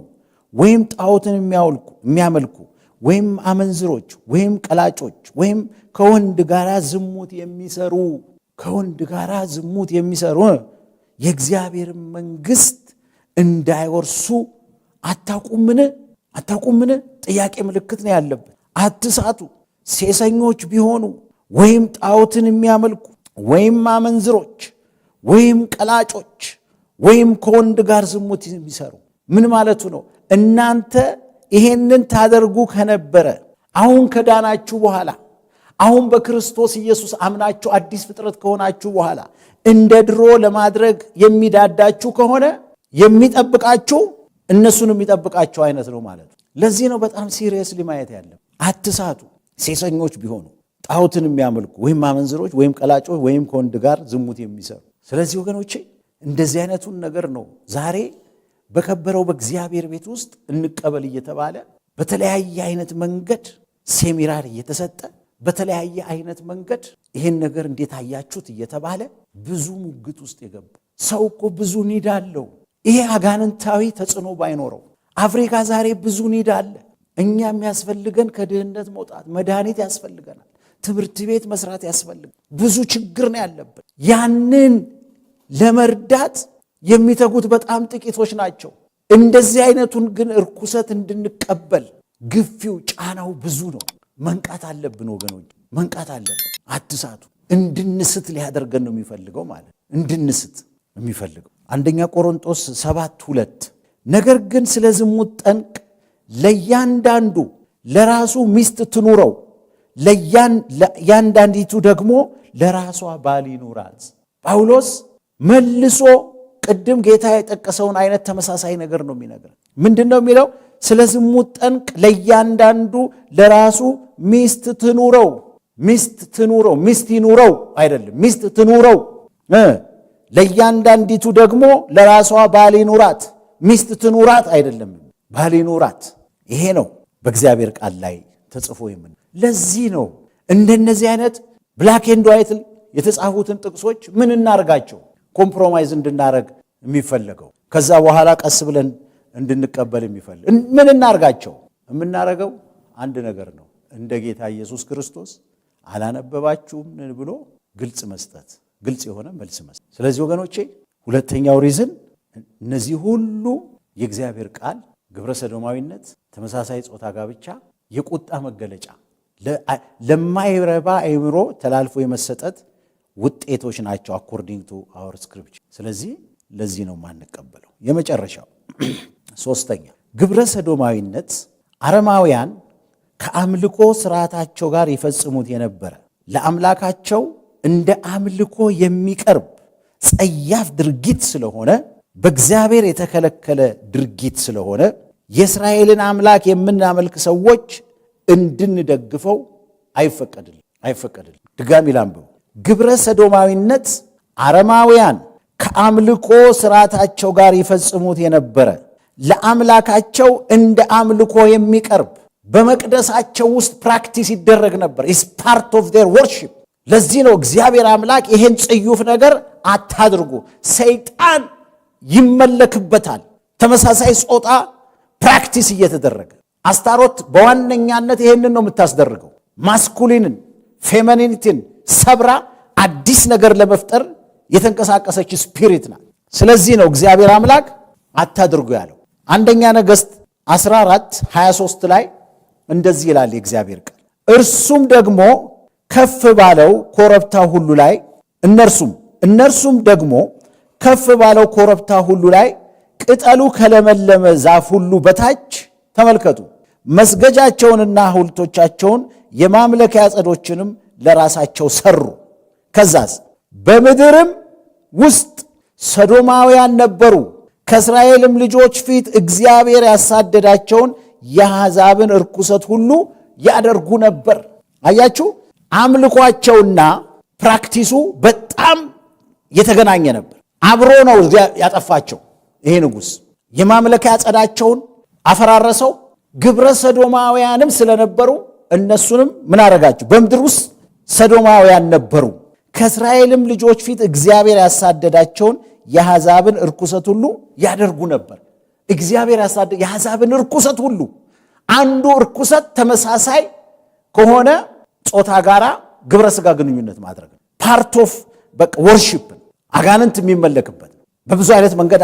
ወይም ጣዖትን የሚያመልኩ ወይም አመንዝሮች ወይም ቀላጮች ወይም ከወንድ ጋር ዝሙት የሚሰሩ የእግዚአብሔርን መንግሥት እንዳይወርሱ አታውቁምን? ጥያቄ ምልክት ነው ያለበት። አትሳቱ። ሴሰኞች ቢሆኑ ወይም ጣዖትን የሚያመልኩ ወይም አመንዝሮች ወይም ቀላጮች ወይም ከወንድ ጋር ዝሙት የሚሰሩ ምን ማለቱ ነው? እናንተ ይሄንን ታደርጉ ከነበረ አሁን ከዳናችሁ በኋላ አሁን በክርስቶስ ኢየሱስ አምናችሁ አዲስ ፍጥረት ከሆናችሁ በኋላ እንደ ድሮ ለማድረግ የሚዳዳችሁ ከሆነ የሚጠብቃችሁ እነሱን የሚጠብቃቸው አይነት ነው ማለት ነው። ለዚህ ነው በጣም ሲሪየስሊ ማየት ያለው። አትሳቱ። ሴሰኞች ቢሆኑ፣ ጣዖትን የሚያመልኩ ወይም አመንዝሮች ወይም ቀላጮች ወይም ከወንድ ጋር ዝሙት የሚሰሩ። ስለዚህ ወገኖቼ እንደዚህ አይነቱን ነገር ነው ዛሬ በከበረው በእግዚአብሔር ቤት ውስጥ እንቀበል እየተባለ በተለያየ አይነት መንገድ ሴሚናር እየተሰጠ በተለያየ አይነት መንገድ ይህን ነገር እንዴት አያችሁት እየተባለ ብዙ ሙግት ውስጥ የገባ ሰው እኮ ብዙ ኒድ አለው። ይሄ አጋንንታዊ ተጽዕኖ ባይኖረው አፍሪካ ዛሬ ብዙ ኒድ አለ። እኛ የሚያስፈልገን ከድህነት መውጣት፣ መድኃኒት ያስፈልገናል፣ ትምህርት ቤት መስራት ያስፈልገናል። ብዙ ችግር ነው ያለብን። ያንን ለመርዳት የሚተጉት በጣም ጥቂቶች ናቸው። እንደዚህ አይነቱን ግን እርኩሰት እንድንቀበል ግፊው፣ ጫናው ብዙ ነው። መንቃት አለብን ወገኖች፣ መንቃት አለብን። አትሳቱ። እንድንስት ሊያደርገን ነው የሚፈልገው ማለት እንድንስት የሚፈልገው። አንደኛ ቆሮንቶስ 7:2 ነገር ግን ስለ ዝሙት ጠንቅ ለእያንዳንዱ ለራሱ ሚስት ትኑረው፣ ለእያንዳንዲቱ ደግሞ ለራሷ ባል ይኑራት። ጳውሎስ መልሶ ቅድም ጌታ የጠቀሰውን አይነት ተመሳሳይ ነገር ነው የሚነግረን። ምንድን ነው የሚለው? ስለ ዝሙት ጠንቅ ለእያንዳንዱ ለራሱ ሚስት ትኑረው። ሚስት ትኑረው፣ ሚስት ይኑረው አይደለም፣ ሚስት ትኑረው። ለእያንዳንዲቱ ደግሞ ለራሷ ባል ይኑራት። ሚስት ትኑራት አይደለም፣ ባል ይኑራት። ይሄ ነው በእግዚአብሔር ቃል ላይ ተጽፎ የምን። ለዚህ ነው እንደነዚህ አይነት ብላክ ኤንድ ዋይት የተጻፉትን ጥቅሶች ምን እናርጋቸው? ኮምፕሮማይዝ እንድናረግ የሚፈለገው ከዛ በኋላ ቀስ ብለን እንድንቀበል የሚፈልግ ምን እናርጋቸው? የምናረገው አንድ ነገር ነው። እንደ ጌታ ኢየሱስ ክርስቶስ አላነበባችሁም ብሎ ግልጽ መስጠት፣ ግልጽ የሆነ መልስ መስጠት። ስለዚህ ወገኖቼ ሁለተኛው ሪዝን እነዚህ ሁሉ የእግዚአብሔር ቃል ግብረ ሰዶማዊነት፣ ተመሳሳይ ጾታ ጋብቻ የቁጣ መገለጫ፣ ለማይረባ አእምሮ ተላልፎ የመሰጠት ውጤቶች ናቸው አኮርዲንግ ቱ አወር ስክሪፕቸር። ስለዚህ ለዚህ ነው ማንቀበለው። የመጨረሻው ሶስተኛ ግብረ ሰዶማዊነት አረማውያን ከአምልኮ ስርዓታቸው ጋር ይፈጽሙት የነበረ ለአምላካቸው እንደ አምልኮ የሚቀርብ ጸያፍ ድርጊት ስለሆነ በእግዚአብሔር የተከለከለ ድርጊት ስለሆነ የእስራኤልን አምላክ የምናመልክ ሰዎች እንድንደግፈው አይፈቀድልን። ድጋሚ ላንብበው። ግብረ ሰዶማዊነት አረማውያን ከአምልኮ ስርዓታቸው ጋር ይፈጽሙት የነበረ ለአምላካቸው እንደ አምልኮ የሚቀርብ በመቅደሳቸው ውስጥ ፕራክቲስ ይደረግ ነበር። ኢስ ፓርት ኦፍ ዴር ወርሺፕ። ለዚህ ነው እግዚአብሔር አምላክ ይሄን ጽዩፍ ነገር አታድርጉ፣ ሰይጣን ይመለክበታል። ተመሳሳይ ጾታ ፕራክቲስ እየተደረገ አስታሮት በዋነኛነት ይሄንን ነው የምታስደርገው። ማስኩሊንን ፌሚኒቲን ሰብራ አዲስ ነገር ለመፍጠር የተንቀሳቀሰች ስፒሪት ናት። ስለዚህ ነው እግዚአብሔር አምላክ አታድርጉ ያለው። አንደኛ ነገሥት 14:23 ላይ እንደዚህ ይላል የእግዚአብሔር ቃል፣ እርሱም ደግሞ ከፍ ባለው ኮረብታ ሁሉ ላይ እነርሱም ደግሞ ከፍ ባለው ኮረብታ ሁሉ ላይ ቅጠሉ ከለመለመ ዛፍ ሁሉ በታች ተመልከቱ፣ መስገጃቸውንና ሐውልቶቻቸውን የማምለኪያ ዐፀዶችንም ለራሳቸው ሰሩ። ከዛስ በምድርም ውስጥ ሰዶማውያን ነበሩ፣ ከእስራኤልም ልጆች ፊት እግዚአብሔር ያሳደዳቸውን የአሕዛብን ርኩሰት ሁሉ ያደርጉ ነበር። አያችሁ፣ አምልኳቸውና ፕራክቲሱ በጣም የተገናኘ ነበር። አብሮ ነው ያጠፋቸው። ይሄ ንጉሥ የማምለኪያ ዐፀዳቸውን አፈራረሰው። ግብረ ሰዶማውያንም ስለነበሩ እነሱንም ምን አረጋቸው? በምድር ውስጥ ሰዶማውያን ነበሩ። ከእስራኤልም ልጆች ፊት እግዚአብሔር ያሳደዳቸውን የአሕዛብን ርኩሰት ሁሉ ያደርጉ ነበር። እግዚአብሔር ያሳደደ የአሕዛብን ርኩሰት ሁሉ። አንዱ ርኩሰት ተመሳሳይ ከሆነ ጾታ ጋራ ግብረ ሥጋ ግንኙነት ማድረግ ፓርት ኦፍ ወርሺፕ፣ አጋንንት የሚመለክበት በብዙ አይነት መንገድ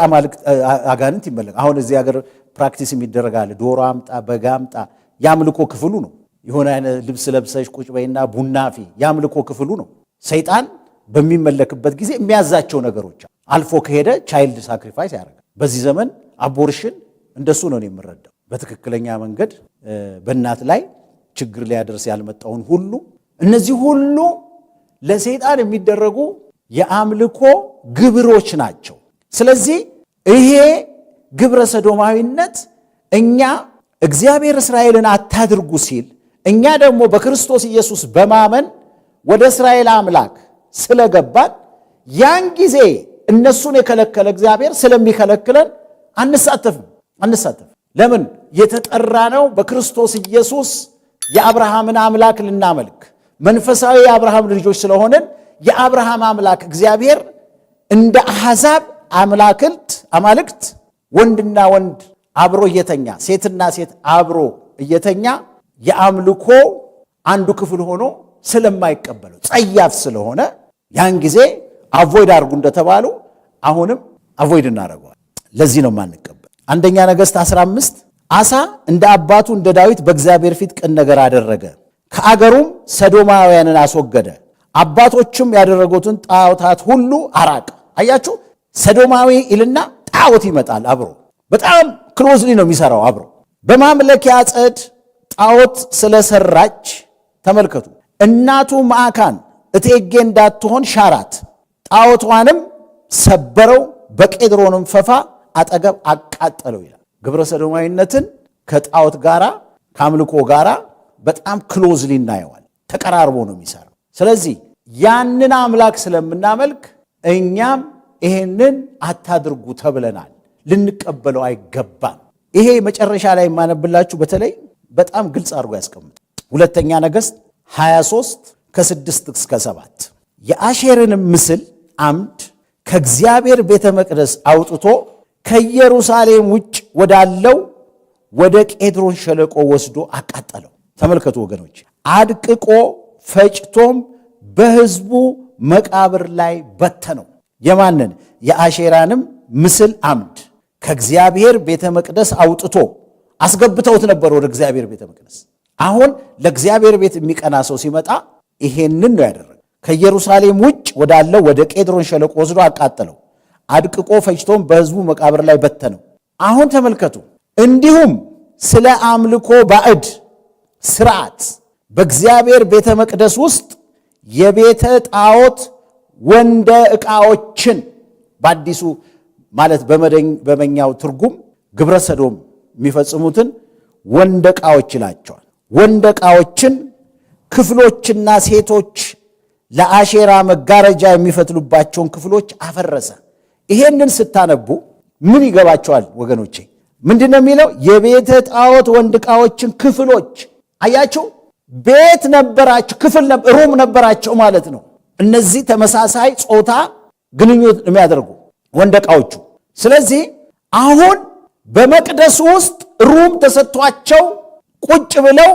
አጋንንት ይመለክ። አሁን እዚህ ሀገር ፕራክቲስ የሚደረጋል። ዶሮ አምጣ፣ በጋ አምጣ፣ የአምልኮ ክፍሉ ነው። የሆነ አይነት ልብስ ለብሰሽ ቁጭ በይና ቡና ፊ፣ የአምልኮ ክፍሉ ነው። ሰይጣን በሚመለክበት ጊዜ የሚያዛቸው ነገሮች አልፎ ከሄደ ቻይልድ ሳክሪፋይስ ያደርጋል። በዚህ ዘመን አቦርሽን እንደሱ ነው የምረዳው። በትክክለኛ መንገድ በእናት ላይ ችግር ሊያደርስ ያልመጣውን ሁሉ፣ እነዚህ ሁሉ ለሰይጣን የሚደረጉ የአምልኮ ግብሮች ናቸው። ስለዚህ ይሄ ግብረ ሰዶማዊነት እኛ እግዚአብሔር እስራኤልን አታድርጉ ሲል እኛ ደግሞ በክርስቶስ ኢየሱስ በማመን ወደ እስራኤል አምላክ ስለገባን ያን ጊዜ እነሱን የከለከለ እግዚአብሔር ስለሚከለክለን አንሳተፍም። ለምን? የተጠራነው በክርስቶስ ኢየሱስ የአብርሃምን አምላክ ልናመልክ መንፈሳዊ የአብርሃም ልጆች ስለሆንን የአብርሃም አምላክ እግዚአብሔር እንደ አሕዛብ አማልክት ወንድና ወንድ አብሮ እየተኛ ሴትና ሴት አብሮ እየተኛ የአምልኮ አንዱ ክፍል ሆኖ ስለማይቀበለው ጸያፍ ስለሆነ ያን ጊዜ አቮይድ አድርጉ እንደተባሉ አሁንም አቮይድ እናደርገዋል። ለዚህ ነው ማንቀበል። አንደኛ ነገሥት 15 አሳ እንደ አባቱ እንደ ዳዊት በእግዚአብሔር ፊት ቅን ነገር አደረገ፣ ከአገሩም ሰዶማውያንን አስወገደ፣ አባቶችም ያደረጉትን ጣዖታት ሁሉ አራቀ። አያችሁ፣ ሰዶማዊ ይልና ጣዖት ይመጣል አብሮ። በጣም ክሎዝሊ ነው የሚሰራው አብሮ። በማምለኪያ ዐፀድ ጣዖት ስለሰራች ተመልከቱ፣ እናቱ መዓካን እቴጌ እንዳትሆን ሻራት፣ ጣዖቷንም ሰበረው፣ በቄድሮንም ፈፋ አጠገብ አቃጠለው ይላል። ግብረ ሰዶማዊነትን ከጣዖት ጋራ ከአምልኮ ጋራ በጣም ክሎዝሊ እናየዋል። ተቀራርቦ ነው የሚሰራው። ስለዚህ ያንን አምላክ ስለምናመልክ እኛም ይሄንን አታድርጉ ተብለናል። ልንቀበለው አይገባም። ይሄ መጨረሻ ላይ የማነብላችሁ በተለይ በጣም ግልጽ አድርጎ ያስቀምጥ። ሁለተኛ ነገሥት 23 ከ6 እስከ 7 የአሼርንም ምስል አምድ ከእግዚአብሔር ቤተ መቅደስ አውጥቶ ከኢየሩሳሌም ውጭ ወዳለው ወደ ቄድሮን ሸለቆ ወስዶ አቃጠለው። ተመልከቱ ወገኖች፣ አድቅቆ ፈጭቶም በሕዝቡ መቃብር ላይ በተነው። የማንን? የአሼራንም ምስል አምድ ከእግዚአብሔር ቤተ መቅደስ አውጥቶ አስገብተውት ነበር ወደ እግዚአብሔር ቤተ መቅደስ። አሁን ለእግዚአብሔር ቤት የሚቀና ሰው ሲመጣ ይሄንን ነው ያደረገ። ከኢየሩሳሌም ውጭ ወዳለው ወደ ቄድሮን ሸለቆ ወስዶ አቃጠለው፣ አድቅቆ ፈጭቶም በሕዝቡ መቃብር ላይ በተነው። አሁን ተመልከቱ፣ እንዲሁም ስለ አምልኮ ባዕድ ሥርዓት በእግዚአብሔር ቤተ መቅደስ ውስጥ የቤተ ጣዖት ወንደ ዕቃዎችን በአዲሱ ማለት በመኛው ትርጉም ግብረ ሰዶም የሚፈጽሙትን ወንደ ዕቃዎች ይላቸዋል። ወንደ ዕቃዎችን ክፍሎችና ሴቶች ለአሼራ መጋረጃ የሚፈትሉባቸውን ክፍሎች አፈረሰ። ይሄንን ስታነቡ ምን ይገባቸዋል ወገኖቼ? ምንድን ነው የሚለው? የቤተ ጣዖት ወንድ ዕቃዎችን ክፍሎች። አያችሁ፣ ቤት ነበራቸው፣ ክፍል ሩም ነበራቸው ማለት ነው። እነዚህ ተመሳሳይ ጾታ ግንኙነት የሚያደርጉ ወንድ ዕቃዎቹ። ስለዚህ አሁን በመቅደሱ ውስጥ ሩም ተሰጥቷቸው ቁጭ ብለው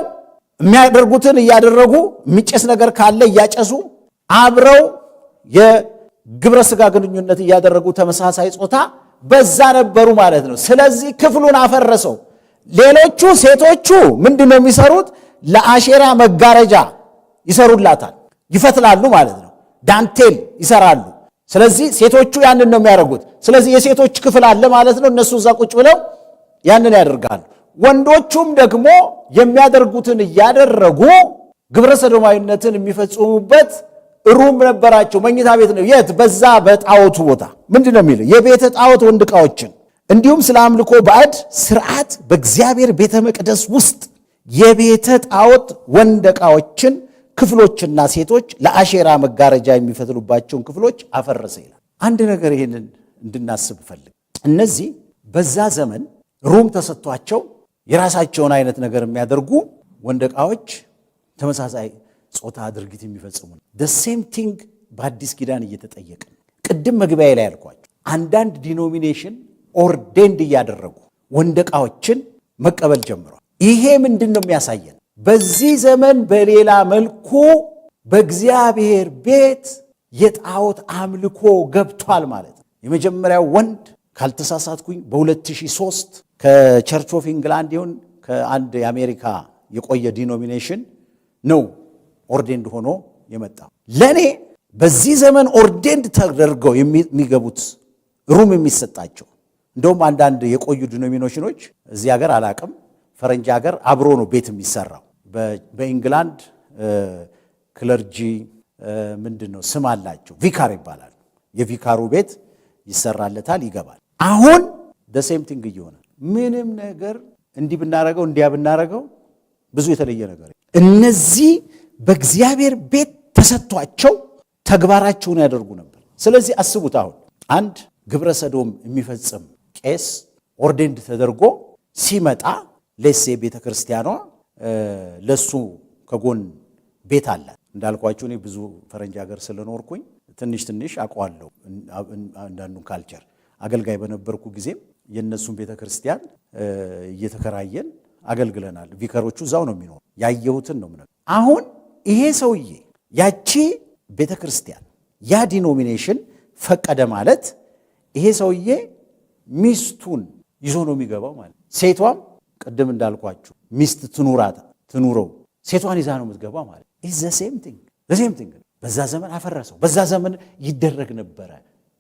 የሚያደርጉትን እያደረጉ የሚጨስ ነገር ካለ እያጨሱ አብረው የግብረ ሥጋ ግንኙነት እያደረጉ ተመሳሳይ ጾታ በዛ ነበሩ ማለት ነው። ስለዚህ ክፍሉን አፈረሰው። ሌሎቹ ሴቶቹ ምንድን ነው የሚሰሩት? ለአሼራ መጋረጃ ይሰሩላታል፣ ይፈትላሉ ማለት ነው። ዳንቴል ይሰራሉ። ስለዚህ ሴቶቹ ያንን ነው የሚያደርጉት። ስለዚህ የሴቶች ክፍል አለ ማለት ነው። እነሱ እዛ ቁጭ ብለው ያንን ያደርጋሉ። ወንዶቹም ደግሞ የሚያደርጉትን እያደረጉ ግብረ ሰዶማዊነትን የሚፈጽሙበት ሩም ነበራቸው፣ መኝታ ቤት ነው። የት? በዛ በጣዖቱ ቦታ። ምንድን ነው የሚለው? የቤተ ጣዖት ወንድ ዕቃዎችን እንዲሁም ስለ አምልኮ ባዕድ ሥርዓት በእግዚአብሔር ቤተ መቅደስ ውስጥ የቤተ ጣዖት ወንድ ዕቃዎችን ክፍሎችና ሴቶች ለአሼራ መጋረጃ የሚፈትሉባቸውን ክፍሎች አፈረሰ ይላል። አንድ ነገር ይህንን እንድናስብ ፈልግ። እነዚህ በዛ ዘመን ሩም ተሰጥቷቸው የራሳቸውን አይነት ነገር የሚያደርጉ ወንድ ዕቃዎች ተመሳሳይ ጾታ ድርጊት የሚፈጽሙ ነው። ሴም ቲንግ በአዲስ ኪዳን እየተጠየቅን ቅድም መግቢያ ላይ ያልኳቸው አንዳንድ ዲኖሚኔሽን ኦርዴንድ እያደረጉ ወንድ ዕቃዎችን መቀበል ጀምሯል። ይሄ ምንድን ነው የሚያሳየን? በዚህ ዘመን በሌላ መልኩ በእግዚአብሔር ቤት የጣዖት አምልኮ ገብቷል ማለት ነው። የመጀመሪያው ወንድ ካልተሳሳትኩኝ በ2003 ከቸርች ኦፍ ኢንግላንድ ይሁን ከአንድ የአሜሪካ የቆየ ዲኖሚኔሽን ነው ኦርዴንድ ሆኖ የመጣው። ለእኔ በዚህ ዘመን ኦርዴንድ ተደርገው የሚገቡት ሩም የሚሰጣቸው እንደውም አንዳንድ የቆዩ ዲኖሚኔሽኖች እዚህ ሀገር አላቅም፣ ፈረንጅ ሀገር አብሮ ነው ቤት የሚሰራው። በኢንግላንድ ክለርጂ ምንድን ነው ስም አላቸው፣ ቪካር ይባላል። የቪካሩ ቤት ይሰራለታል፣ ይገባል። አሁን ሴም ቲንግ እየሆነ ምንም ነገር እንዲህ ብናረገው እንዲያ ብናረገው ብዙ የተለየ ነገር እነዚህ በእግዚአብሔር ቤት ተሰጥቷቸው ተግባራቸውን ያደርጉ ነበር። ስለዚህ አስቡት፣ አሁን አንድ ግብረ ሰዶም የሚፈጽም ቄስ ኦርዴንድ ተደርጎ ሲመጣ ለሴ ቤተ ክርስቲያኗ ለሱ ከጎን ቤት አላት። እንዳልኳችሁ እኔ ብዙ ፈረንጅ ሀገር ስለኖርኩኝ ትንሽ አውቀዋለሁ። አንዳንዱን ካልቸር አገልጋይ በነበርኩ ጊዜም የነሱን ቤተ ክርስቲያን እየተከራየን አገልግለናል። ቪከሮቹ እዛው ነው የሚኖሩ። ያየሁትን ነው ምነው። አሁን ይሄ ሰውዬ ያቺ ቤተ ክርስቲያን ያ ዲኖሚኔሽን ፈቀደ ማለት ይሄ ሰውዬ ሚስቱን ይዞ ነው የሚገባው ማለት። ሴቷም ቅድም እንዳልኳችሁ ሚስት ትኑረው ሴቷን ይዛ ነው የምትገባው ማለት። ኢዝ ዘ ሴም ቲንግ በዛ ዘመን አፈረሰው። በዛ ዘመን ይደረግ ነበረ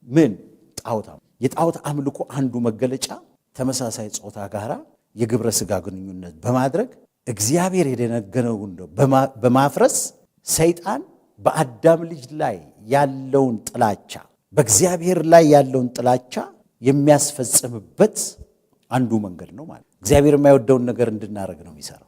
ምን ጣዖት። የጣዖት አምልኮ አንዱ መገለጫ ተመሳሳይ ጾታ ጋራ የግብረ ሥጋ ግንኙነት በማድረግ እግዚአብሔር የደነገገውን በማፍረስ ሰይጣን በአዳም ልጅ ላይ ያለውን ጥላቻ በእግዚአብሔር ላይ ያለውን ጥላቻ የሚያስፈጽምበት አንዱ መንገድ ነው ማለት። እግዚአብሔር የማይወደውን ነገር እንድናደርግ ነው የሚሰራው።